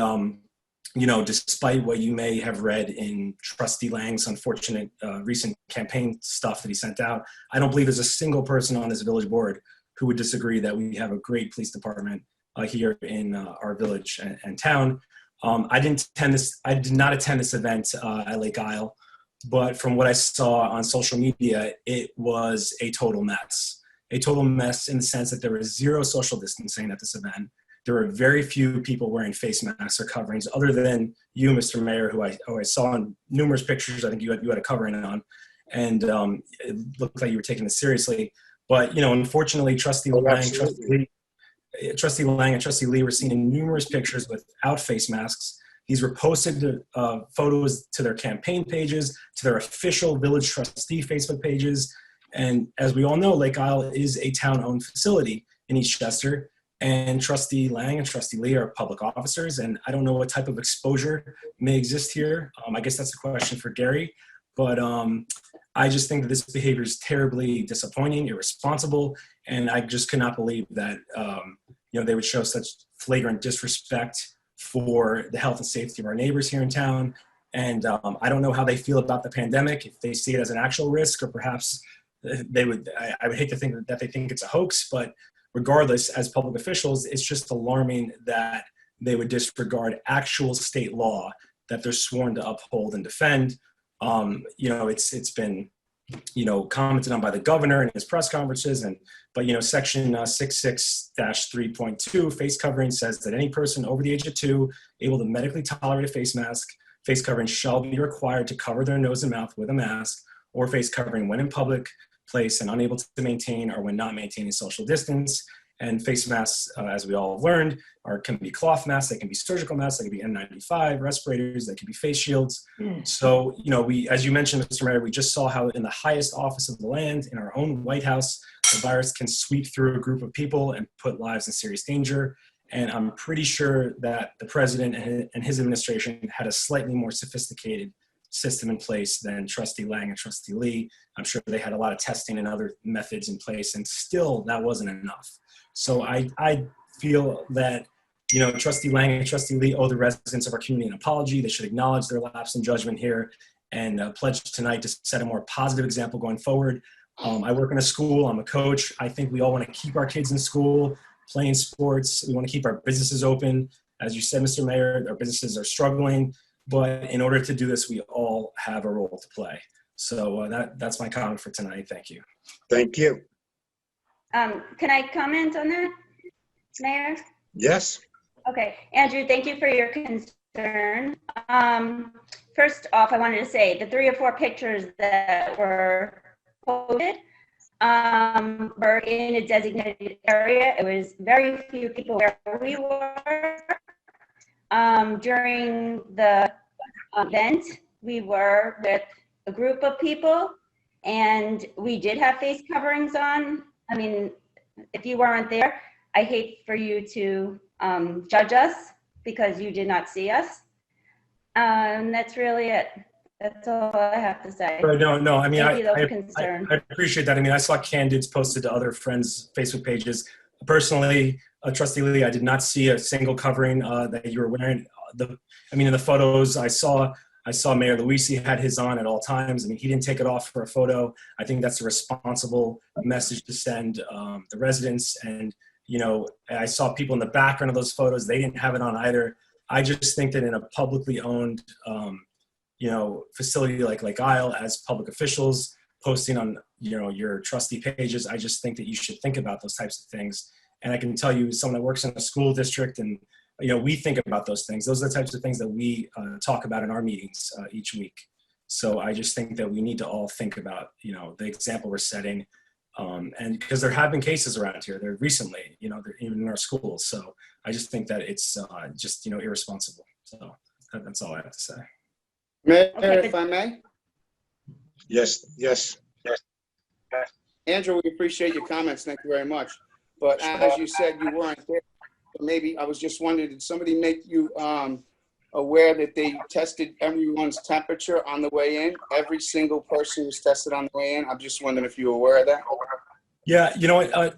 despite what you may have read in Trustee Lang's unfortunate recent campaign stuff that he sent out, I don't believe there's a single person on this village board who would disagree that we have a great police department here in our village and town. I did not attend this event at Lake Isle, but from what I saw on social media, it was a total mess. A total mess in the sense that there was zero social distancing at this event. There were very few people wearing face masks or coverings, other than you, Mr. Mayor, who I saw in numerous pictures. I think you had a covering on, and it looked like you were taking this seriously. But unfortunately, Trustee Lang and Trustee Lee were seen in numerous pictures without face masks. These were posted photos to their campaign pages, to their official village trustee Facebook pages. And as we all know, Lake Isle is a town-owned facility in Eastchester. And Trustee Lang and Trustee Lee are public officers, and I don't know what type of exposure may exist here. I guess that's a question for Gary, but I just think that this behavior is terribly disappointing, irresponsible, and I just could not believe that they would show such flagrant disrespect for the health and safety of our neighbors here in town. And I don't know how they feel about the pandemic, if they see it as an actual risk, or perhaps I would hate to think that they think it's a hoax, but regardless, as public officials, it's just alarming that they would disregard actual state law that they're sworn to uphold and defend. It's been, commented on by the governor in his press conferences, but Section 66-3.2 face covering says that any person over the age of 2 able to medically tolerate a face covering shall be required to cover their nose and mouth with a mask or face covering when in public place and unable to maintain or when not maintaining social distance. And face masks, as we all have learned, can be cloth masks, they can be surgical masks, they can be N95, respirators, they can be face shields. So, as you mentioned, Mr. Mayor, we just saw how in the highest office of the land, in our own White House, the virus can sweep through a group of people and put lives in serious danger. And I'm pretty sure that the president and his administration had a slightly more sophisticated system in place than Trustee Lang and Trustee Lee. I'm sure they had a lot of testing and other methods in place, and still that wasn't enough. So I feel that, Trustee Lang and Trustee Lee owe the residents of our community an apology. They should acknowledge their lapse in judgment here and pledge tonight to set a more positive example going forward. I work in a school. I'm a coach. I think we all want to keep our kids in school, playing sports. We want to keep our businesses open. As you said, Mr. Mayor, our businesses are struggling. But in order to do this, we all have a role to play. So that's my comment for tonight. Thank you. Thank you. Can I comment on that, Mayor? Yes. Okay, Andrew, thank you for your concern. First off, I wanted to say the 3 or 4 pictures that were posted were in a designated area. It was very few people where we were. During the event, we were with a group of people and we did have face coverings on. I mean, if you weren't there, I hate for you to judge us because you did not see us. That's really it. That's all I have to say. Right, no, I mean, Thank you, though, for I concern. appreciate that. I mean, I saw candidates posted to other friends' Facebook pages. Personally, Trustee Lee, I did not see a single covering that you were wearing. In the photos I saw Mayor Luisi had his on at all times. I mean, he didn't take it off for a photo. I think that's a responsible message to send the residents. And, I saw people in the background of those photos. They didn't have it on either. I just think that in a publicly owned, facility like Isle, as public officials posting on, your trustee pages, I just think that you should think about those types of things. And I can tell you, someone that works in a school district and, we think about those things. Those are the types of things that we talk about in our meetings each week. So I just think that we need to all think about, the example we're setting. And because there have been cases around here, there recently, they're even in our schools. So I just think that it's just, irresponsible. So that's all I have to say. Mayor, if I may? Yes. Andrew, we appreciate your comments. Thank you very much. But as you said, you weren't there. Maybe I was just wondering, did somebody make you aware that they tested everyone's temperature on the way in? Every single person was tested on the way in. I'm just wondering if you were aware of that. Yeah, you know what,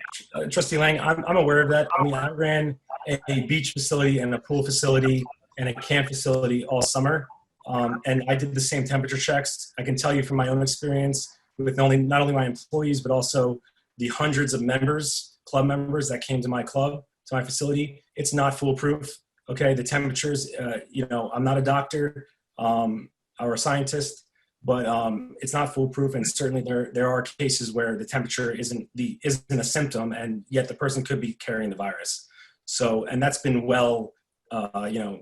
Trustee Lang, I'm aware of that. I mean, I ran a beach facility and a pool facility and a camp facility all summer. And I did the same temperature checks. I can tell you from my own experience with not only my employees, but also the hundreds of club members that came to my club, to my facility. It's not foolproof. Okay, the temperatures, I'm not a doctor or a scientist, but it's not foolproof. And certainly there are cases where the temperature isn't a symptom, and yet the person could be carrying the virus. So, and that's been well,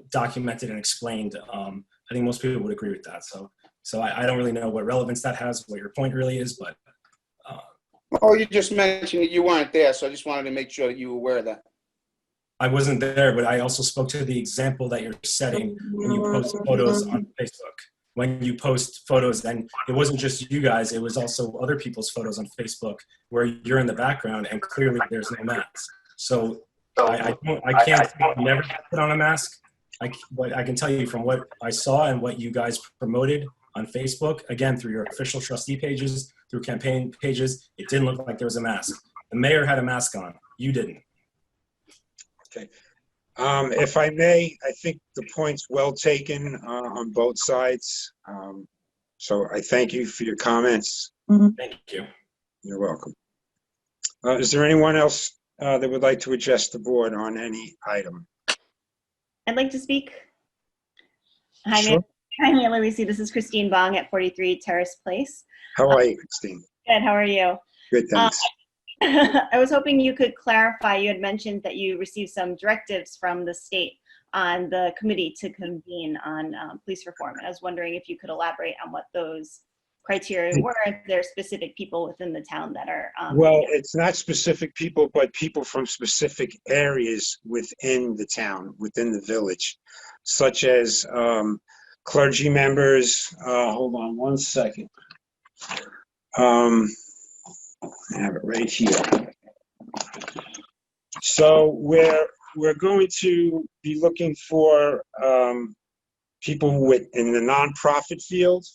documented and explained. I think most people would agree with that. So I don't really know what relevance that has, what your point really is, but. Oh, you just mentioned that you weren't there, so I just wanted to make sure that you were aware of that. I wasn't there, but I also spoke to the example that you're setting when you post photos on Facebook. When you post photos, and it wasn't just you guys, it was also other people's photos on Facebook where you're in the background and clearly there's no mask. So I can't never put on a mask. But I can tell you from what I saw and what you guys promoted on Facebook, again, through your official trustee pages, through campaign pages, it didn't look like there was a mask. The mayor had a mask on. You didn't. Okay. If I may, I think the point's well taken on both sides. So I thank you for your comments. Thank you. You're welcome. Is there anyone else that would like to address the board on any item? I'd like to speak. Hi, Sure. Hi, Mayor Luisi. This is Christine Bong at 43 Terrace Place. How are you, Christine? Good. How are you? Good, thanks. I was hoping you could clarify. You had mentioned that you received some directives from the state on the committee to convene on police reform. And I was wondering if you could elaborate on what those criteria were. If there are specific people within the town that are. Well, it's not specific people, but people from specific areas within the town, within the village, such as clergy members. Hold on one second. I have it right here. So we're going to be looking for people in the nonprofit field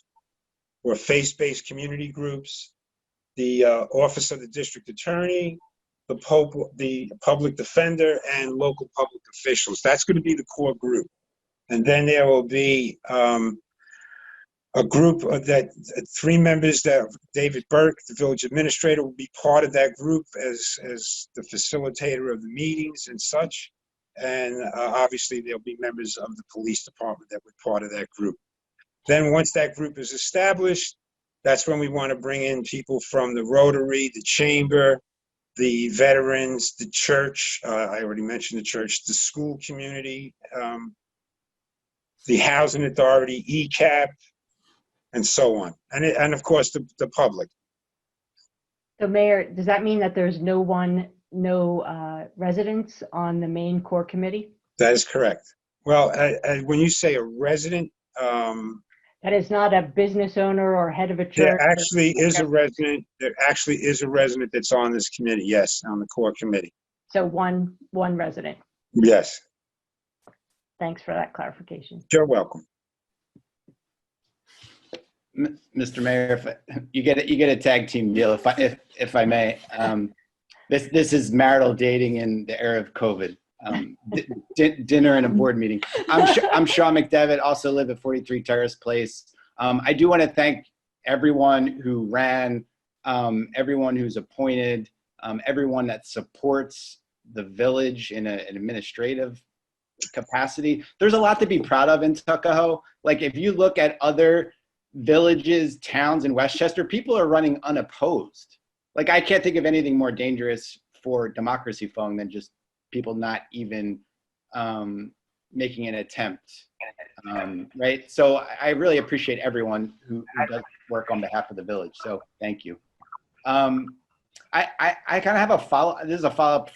or faith-based community groups, the Office of the District Attorney, the public defender, and local public officials. That's going to be the core group. And then there will be a group of that, 3 members, that David Burke, the village administrator, will be part of that group as the facilitator of the meetings and such. And obviously there'll be members of the police department that were part of that group. Then once that group is established, that's when we want to bring in people from the Rotary, the Chamber, the veterans, the church, I already mentioned the church, the school community, the housing authority, ECAP, and so on. And of course, the public. So Mayor, does that mean that there's no residents on the main core committee? That is correct. Well, when you say a resident, That is not a business owner or head of a church? there actually is a resident. There actually is a resident that's on this committee. Yes, on the core committee. So one resident. Yes. Thanks for that clarification. You're welcome. Mr. Mayor, you get a tag team deal, if I may. This is marital dating in the era of COVID. Dinner and a board meeting. I'm Sean McDevitt, also live at 43 Terrace Place. I do want to thank everyone who ran, everyone who's appointed, everyone that supports the village in an administrative capacity. There's a lot to be proud of in Tuckahoe. Like if you look at other villages, towns in Westchester, people are running unopposed. Like I can't think of anything more dangerous for democracy, Fung, than just people not even making an attempt, right? So I really appreciate everyone who does work on behalf of the village. So thank you. I kind of have a follow-up. This is a follow-up,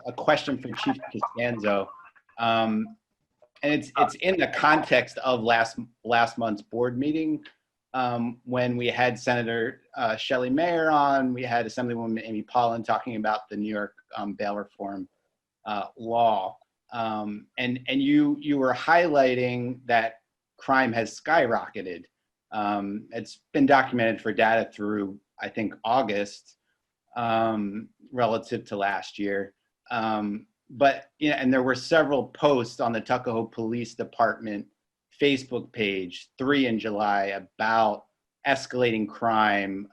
a question for Chief Costanzo. And it's in the context of last month's board meeting when we had Senator Shelley Mayer on, we had Assemblywoman Amy Paulin talking about the New York bail reform law. And you were highlighting that crime has skyrocketed. It's been documented for data through, I think, August relative to last year. But, you know, and there were several posts on the Tuckahoe Police Department Facebook page, 3 in July, about escalating crime,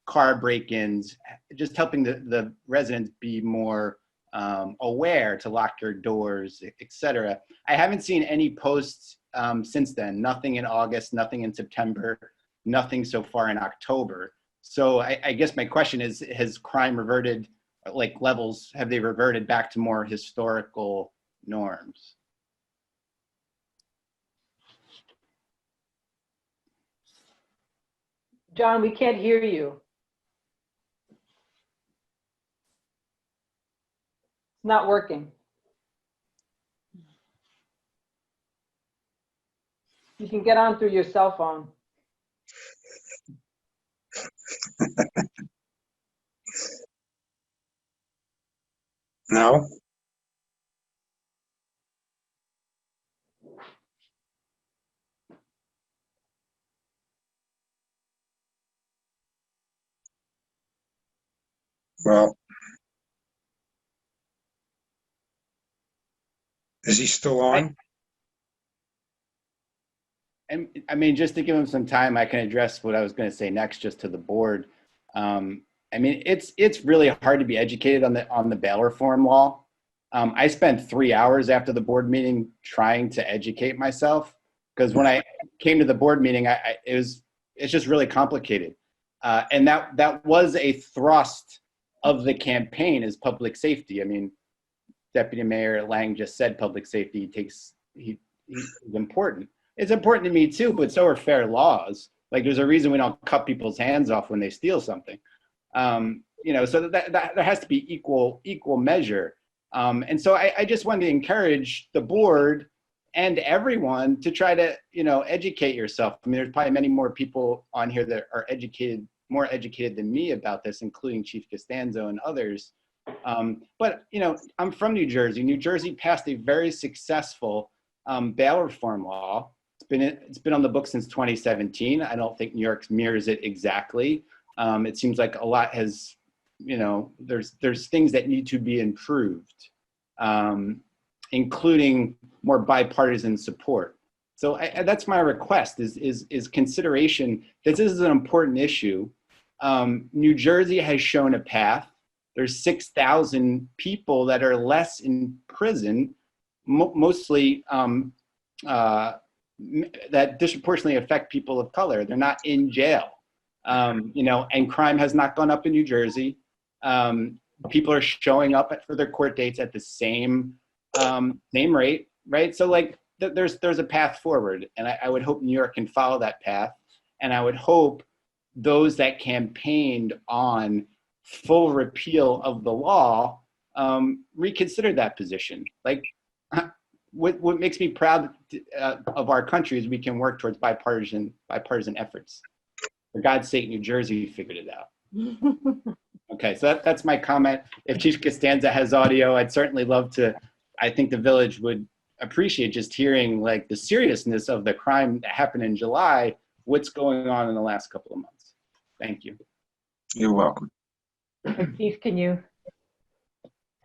car break-ins, just helping the residents be more aware to lock their doors, etc. I haven't seen any posts since then, nothing in August, nothing in September, nothing so far in October. So I guess my question is, has crime reverted, like levels, have they reverted back to more historical norms? John, we can't hear you. It's not working. You can get on through your cell phone. No. Well, is he still on? And I mean, just to give him some time, I can address what I was going to say next, just to the board. I mean, it's really hard to be educated on the bail reform law. I spent 3 hours after the board meeting trying to educate myself, because when I came to the board meeting, it's just really complicated. And that was a thrust of the campaign, is public safety. I mean, Deputy Mayor Lang just said public safety he's important. It's important to me too, but so are fair laws. Like there's a reason we don't cut people's hands off when they steal something. You know, so that there has to be equal measure. And so I just wanted to encourage the board and everyone to try to, you know, educate yourself. I mean, there's probably many more people on here that are more educated than me about this, including Chief Costanzo and others. But, you know, I'm from New Jersey. New Jersey passed a very successful bail reform law. It's been on the books since 2017. I don't think New York mirrors it exactly. It seems like a lot has, you know, there's things that need to be improved, including more bipartisan support. So that's my request is consideration that this is an important issue. New Jersey has shown a path. There's 6,000 people that are less in prison, mostly that disproportionately affect people of color. They're not in jail, you know, and crime has not gone up in New Jersey. People are showing up for their court dates at the same rate, right? So like there's a path forward, and I would hope New York can follow that path, and I would hope those that campaigned on full repeal of the law reconsider that position. Like, what makes me proud of our country is we can work towards bipartisan efforts. For God's sake, New Jersey figured it out. Okay, so that's my comment. If Chief Costanza has audio, I'd certainly love to. I think the village would appreciate just hearing like the seriousness of the crime that happened in July, what's going on in the last couple of months. Thank you. You're welcome. Chief, can you?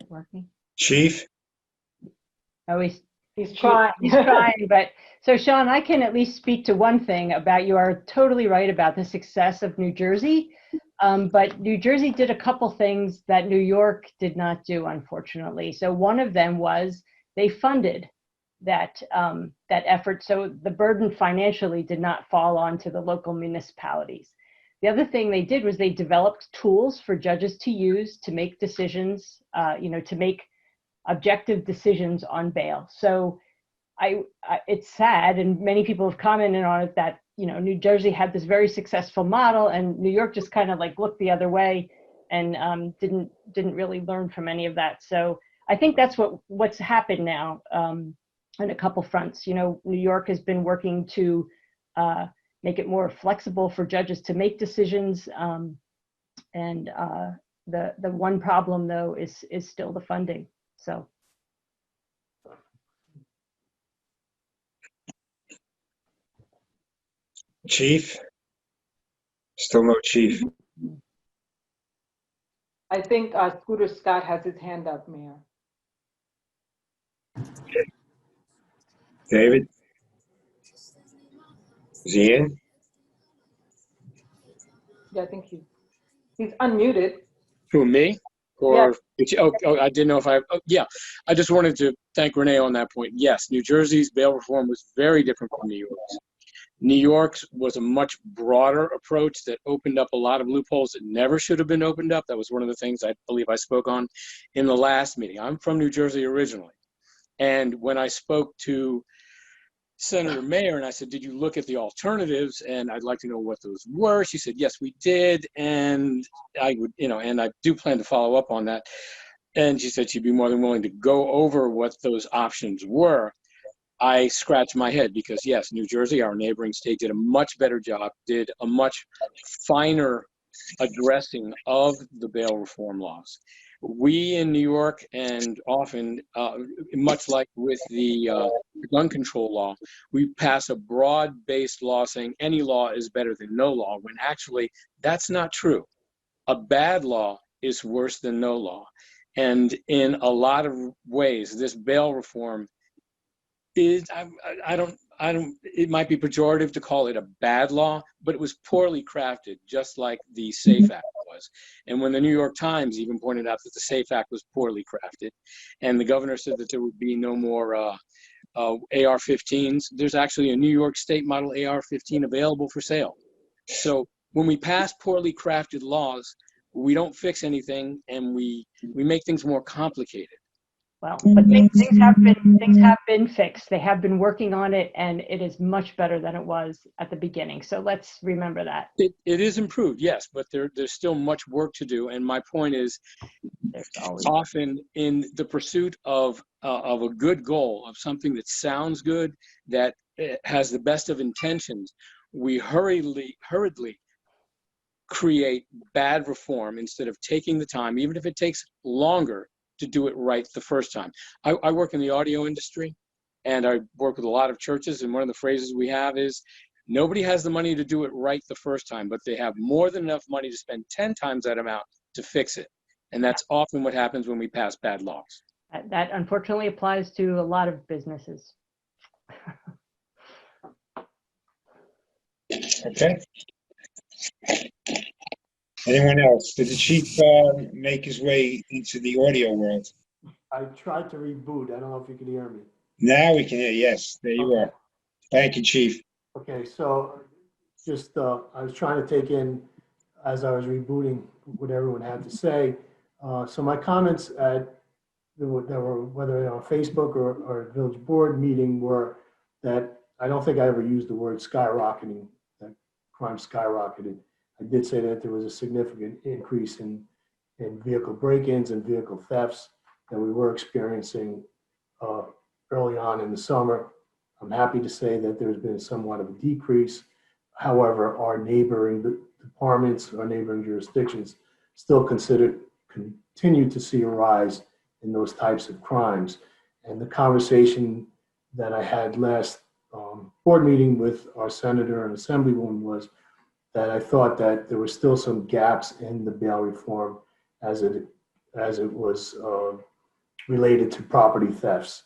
Working? Chief? Oh, he's trying. He's trying, but so Sean, I can at least speak to one thing about you are totally right about the success of New Jersey. But New Jersey did a couple things that New York did not do, unfortunately. So one of them was they funded that effort, so the burden financially did not fall onto the local municipalities. The other thing they did was they developed tools for judges to use to make decisions, to make objective decisions on bail. So it's sad, and many people have commented on it, that New Jersey had this very successful model, and New York just kind of like looked the other way and didn't really learn from any of that. So I think that's what's happened now on a couple fronts. New York has been working to make it more flexible for judges to make decisions, and the one problem though is still the funding. So. Chief? Still no chief. I think Scooter Scott has his hand up, Mayor. David? Is he in? Yeah, I think he's unmuted. Who, me? Or, I didn't know if yeah. I just wanted to thank Renee on that point. Yes, New Jersey's bail reform was very different from New York's. New York's was a much broader approach that opened up a lot of loopholes that never should have been opened up. That was one of the things I believe I spoke on in the last meeting. I'm from New Jersey originally. And when I spoke to Senator Mayer and I said, did you look at the alternatives? And I'd like to know what those were. She said, yes, we did. And I would, and I do plan to follow up on that. And she said she'd be more than willing to go over what those options were. I scratched my head because yes, New Jersey, our neighboring state, did a much better job, did a much finer addressing of the bail reform laws. We in New York, and often, much like with the gun control law, we pass a broad-based law saying any law is better than no law, when actually that's not true. A bad law is worse than no law. And in a lot of ways, this bail reform is, I don't, it might be pejorative to call it a bad law, but it was poorly crafted, just like the SAFE Act was. And when the New York Times even pointed out that the SAFE Act was poorly crafted, and the governor said that there would be no more AR-15s, there's actually a New York State model AR-15 available for sale. So when we pass poorly crafted laws, we don't fix anything, and we make things more complicated. Well, but things have been fixed. They have been working on it, and it is much better than it was at the beginning. So let's remember that. It is improved, yes, but there's still much work to do. And my point is, often in the pursuit of a good goal, of something that sounds good, that has the best of intentions, we hurriedly create bad reform instead of taking the time, even if it takes longer, to do it right the first time. I work in the audio industry, and I work with a lot of churches, and one of the phrases we have is, nobody has the money to do it right the first time, but they have more than enough money to spend 10 times that amount to fix it. And that's often what happens when we pass bad laws. That unfortunately applies to a lot of businesses. Okay. Anyone else? Did the chief make his way into the audio world? I tried to reboot. I don't know if you can hear me. Now we can hear. Yes, there you Okay. are. Thank you, chief. Okay, so just I was trying to take in, as I was rebooting, what everyone had to say. So my comments that were whether on Facebook or village board meeting were that I don't think I ever used the word skyrocketing, that crime skyrocketed. I did say that there was a significant increase in vehicle break-ins and vehicle thefts that we were experiencing early on in the summer. I'm happy to say that there's been somewhat of a decrease. However, our neighboring departments, our neighboring jurisdictions still continue to see a rise in those types of crimes. And the conversation that I had last board meeting with our senator and assemblywoman was that I thought that there were still some gaps in the bail reform as it was related to property thefts.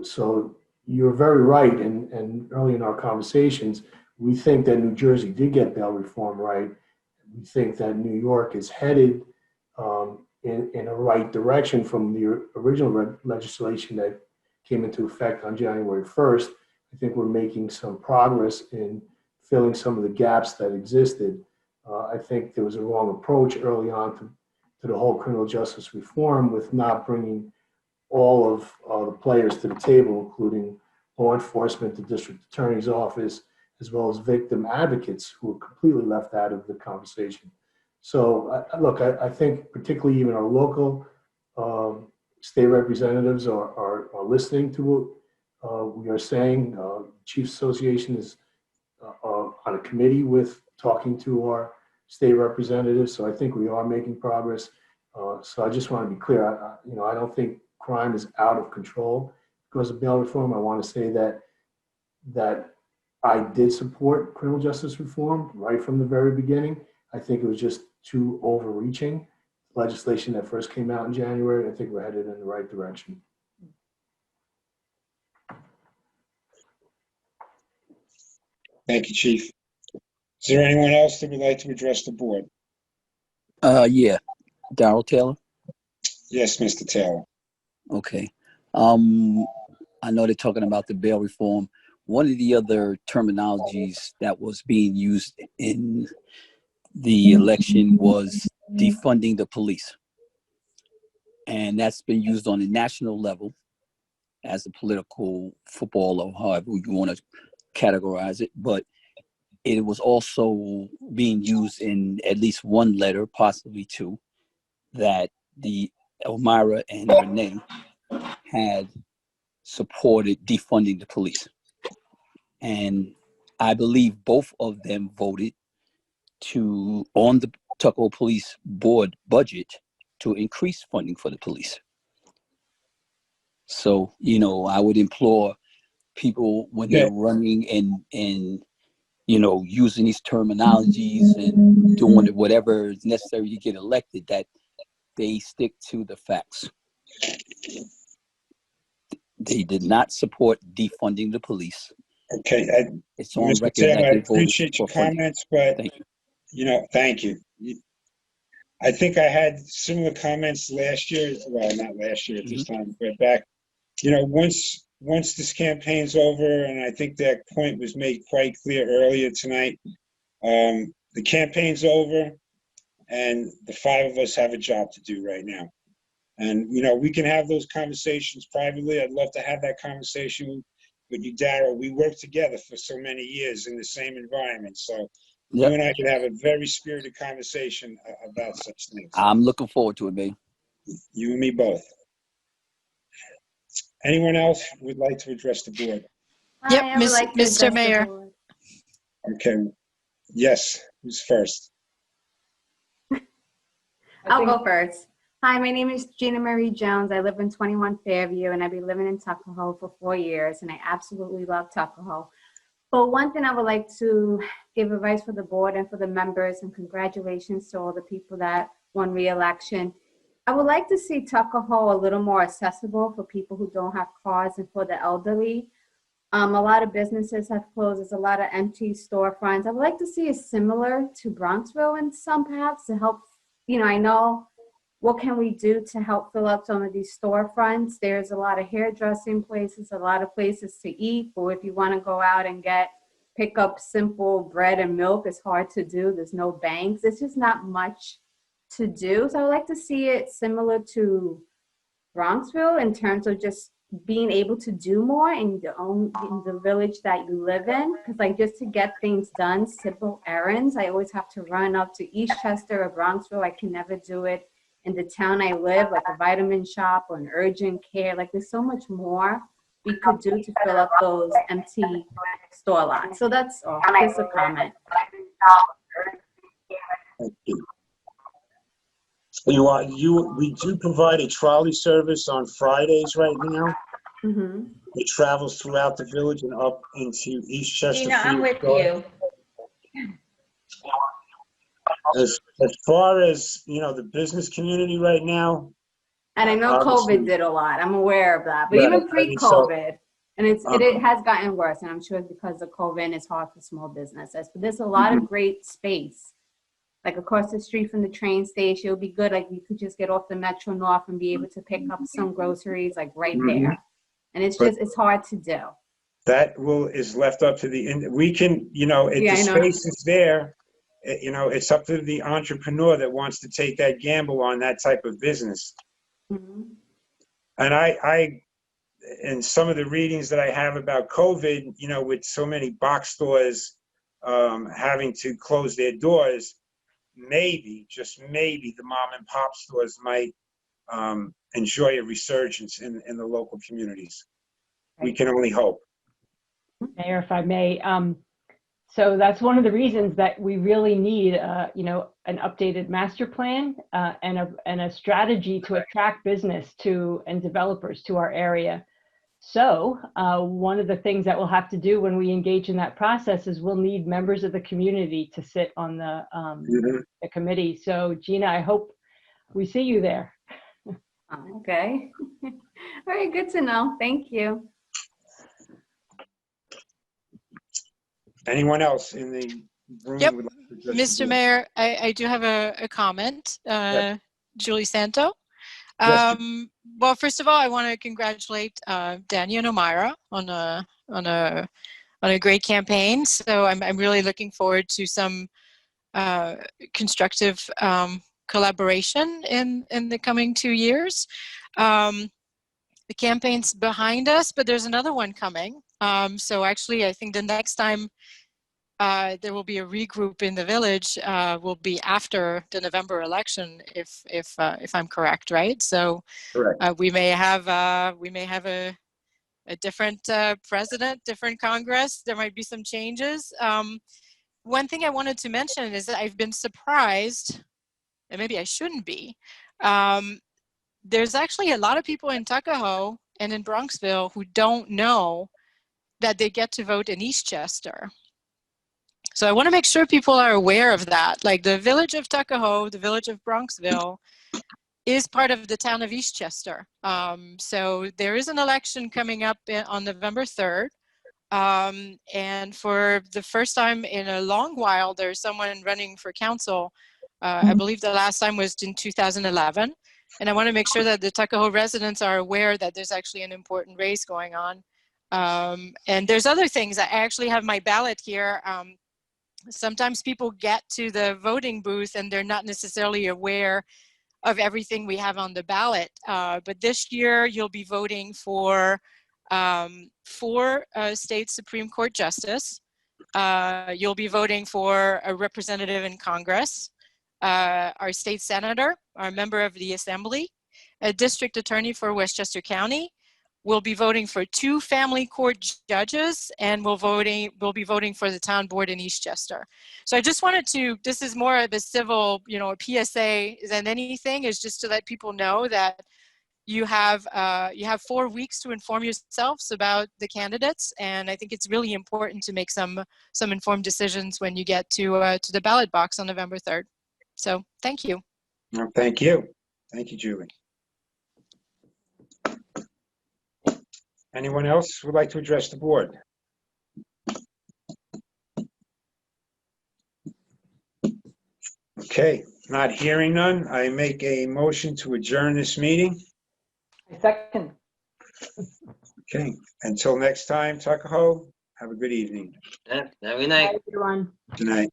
So you're very right, and early in our conversations, we think that New Jersey did get bail reform right. We think that New York is headed in a right direction from the original legislation that came into effect on January 1st. I think we're making some progress in filling some of the gaps that existed. I think there was a wrong approach early on to the whole criminal justice reform with not bringing all of the players to the table, including law enforcement, the district attorney's office, as well as victim advocates who were completely left out of the conversation. So look, I think particularly even our local state representatives are listening to what we are saying. Chiefs Association is on a committee with talking to our state representatives. So I think we are making progress. So I just want to be clear. I don't think crime is out of control because of bail reform. I want to say that I did support criminal justice reform right from the very beginning. I think it was just too overreaching. Legislation that first came out in January, I think we're headed in the right direction. Thank you, chief. Is there anyone else that would like to address the board? Yeah, Darrell Taylor. Yes, Mr. Taylor. Okay. I know they're talking about the bail reform. One of the other terminologies that was being used in the election was defunding the police. And that's been used on a national level as a political football or however you want to categorize it. But it was also being used in at least one letter, possibly two, that the Elmira and Renee had supported defunding the police. And I believe both of them voted on the Tuckahoe Police Board budget to increase funding for the police. So, I would implore people when they're running and using these terminologies and doing whatever is necessary to get elected, that they stick to the facts. They did not support defunding the police. Okay. It's on Mr. record Taylor, that I they voted appreciate your for funding. comments, but, Thank you. Thank you. I think I had similar comments last year. Well, not last year at this time, but back. Once this campaign's over, and I think that point was made quite clear earlier tonight, the campaign's over, and the five of us have a job to do right now. And, we can have those conversations privately. I'd love to have that conversation with you, Darrell. We worked together for so many years in the same environment. So you and I can have a very spirited conversation about such things. I'm looking forward to it, man. You and me both. Anyone else would like to address the board? Yep, Mr. Mayor. Okay. Yes, who's first? I'll go first. Hi, my name is Gina Marie Jones. I live in 21 Fairview, and I've been living in Tuckahoe for 4 years, and I absolutely love Tuckahoe. But one thing I would like to give advice for the board and for the members, and congratulations to all the people that won re-election. I would like to see Tuckahoe a little more accessible for people who don't have cars and for the elderly. A lot of businesses have closed. There's a lot of empty storefronts. I would like to see it similar to Bronxville in some paths to help, I know what can we do to help fill up some of these storefronts. There's a lot of hairdressing places, a lot of places to eat, or if you want to go out and pick up simple bread and milk, it's hard to do. There's no banks. It's just not much to do. So I would like to see it similar to Bronxville in terms of just being able to do more in the village that you live in. Because like just to get things done, simple errands, I always have to run up to Eastchester or Bronxville. I can never do it in the town I live, like a vitamin shop or an urgent care. Like there's so much more we could do to fill up those empty store lots. So that's all, just a comment. Thank you. We do provide a trolley service on Fridays right now. Mm-hmm. It travels throughout the village and up into Eastchester. Gina, I'm with you. As far as, the business community right now. And I know COVID did a lot. I'm aware of that. But Right, even pre-COVID, and it has gotten worse. And I'm sure it's because of COVID and it's hard for small businesses. But there's a lot of great space. Like across the street from the train station, it would be good. Like you could just get off the Metro North and be able to pick up some groceries like right there. And it's hard to do. That is left up to we can, the space is there. It's up to the entrepreneur that wants to take that gamble on that type of business. Mm-hmm. And I in some of the readings that I have about COVID, with so many box stores having to close their doors, maybe, just maybe, the mom and pop stores might enjoy a resurgence in the local communities. We can only hope. Mayor, if I may, so that's one of the reasons that we really need, an updated master plan and a strategy to attract business and developers to our area. So one of the things that we'll have to do when we engage in that process is we'll need members of the community to sit on the committee. So Gina, I hope we see you there. Okay. All right, good to know. Thank you. Anyone else in the room? Yep. Would like to address Mr. the board? Mayor, I do have a comment. Yes. Julie Santo. Yes. Well, first of all, I want to congratulate Dania and Omira on a great campaign. So I'm really looking forward to some constructive collaboration in the coming 2 years. The campaign's behind us, but there's another one coming. So actually, I think the next time there will be a regroup in the village will be after the November election, if I'm correct, right? So we may have a different president, different Congress. There might be some changes. One thing I wanted to mention is that I've been surprised, and maybe I shouldn't be. There's actually a lot of people in Tuckahoe and in Bronxville who don't know that they get to vote in Eastchester. So I want to make sure people are aware of that. Like the village of Tuckahoe, the village of Bronxville, is part of the town of Eastchester. So there is an election coming up on November 3rd. And for the first time in a long while, there's someone running for council. I believe the last time was in 2011. And I want to make sure that the Tuckahoe residents are aware that there's actually an important race going on. And there's other things. I actually have my ballot here. Sometimes people get to the voting booth and they're not necessarily aware of everything we have on the ballot. But this year you'll be voting for 4 state Supreme Court justice. You'll be voting for a representative in Congress, our state senator, our member of the assembly, a district attorney for Westchester County. We'll be voting for 2 family court judges, and we'll be voting for the town board in Eastchester. So I just wanted to, this is more of a civil, a PSA than anything, is just to let people know that you have 4 weeks to inform yourselves about the candidates, and I think it's really important to make some informed decisions when you get to the ballot box on November 3rd. So thank you. Well, thank you. Thank you, Julie. Anyone else would like to address the board? Okay, not hearing none, I make a motion to adjourn this meeting. I second. Okay, until next time, Tuckahoe, have a good evening. Yeah, every night. Bye, everyone. Good night.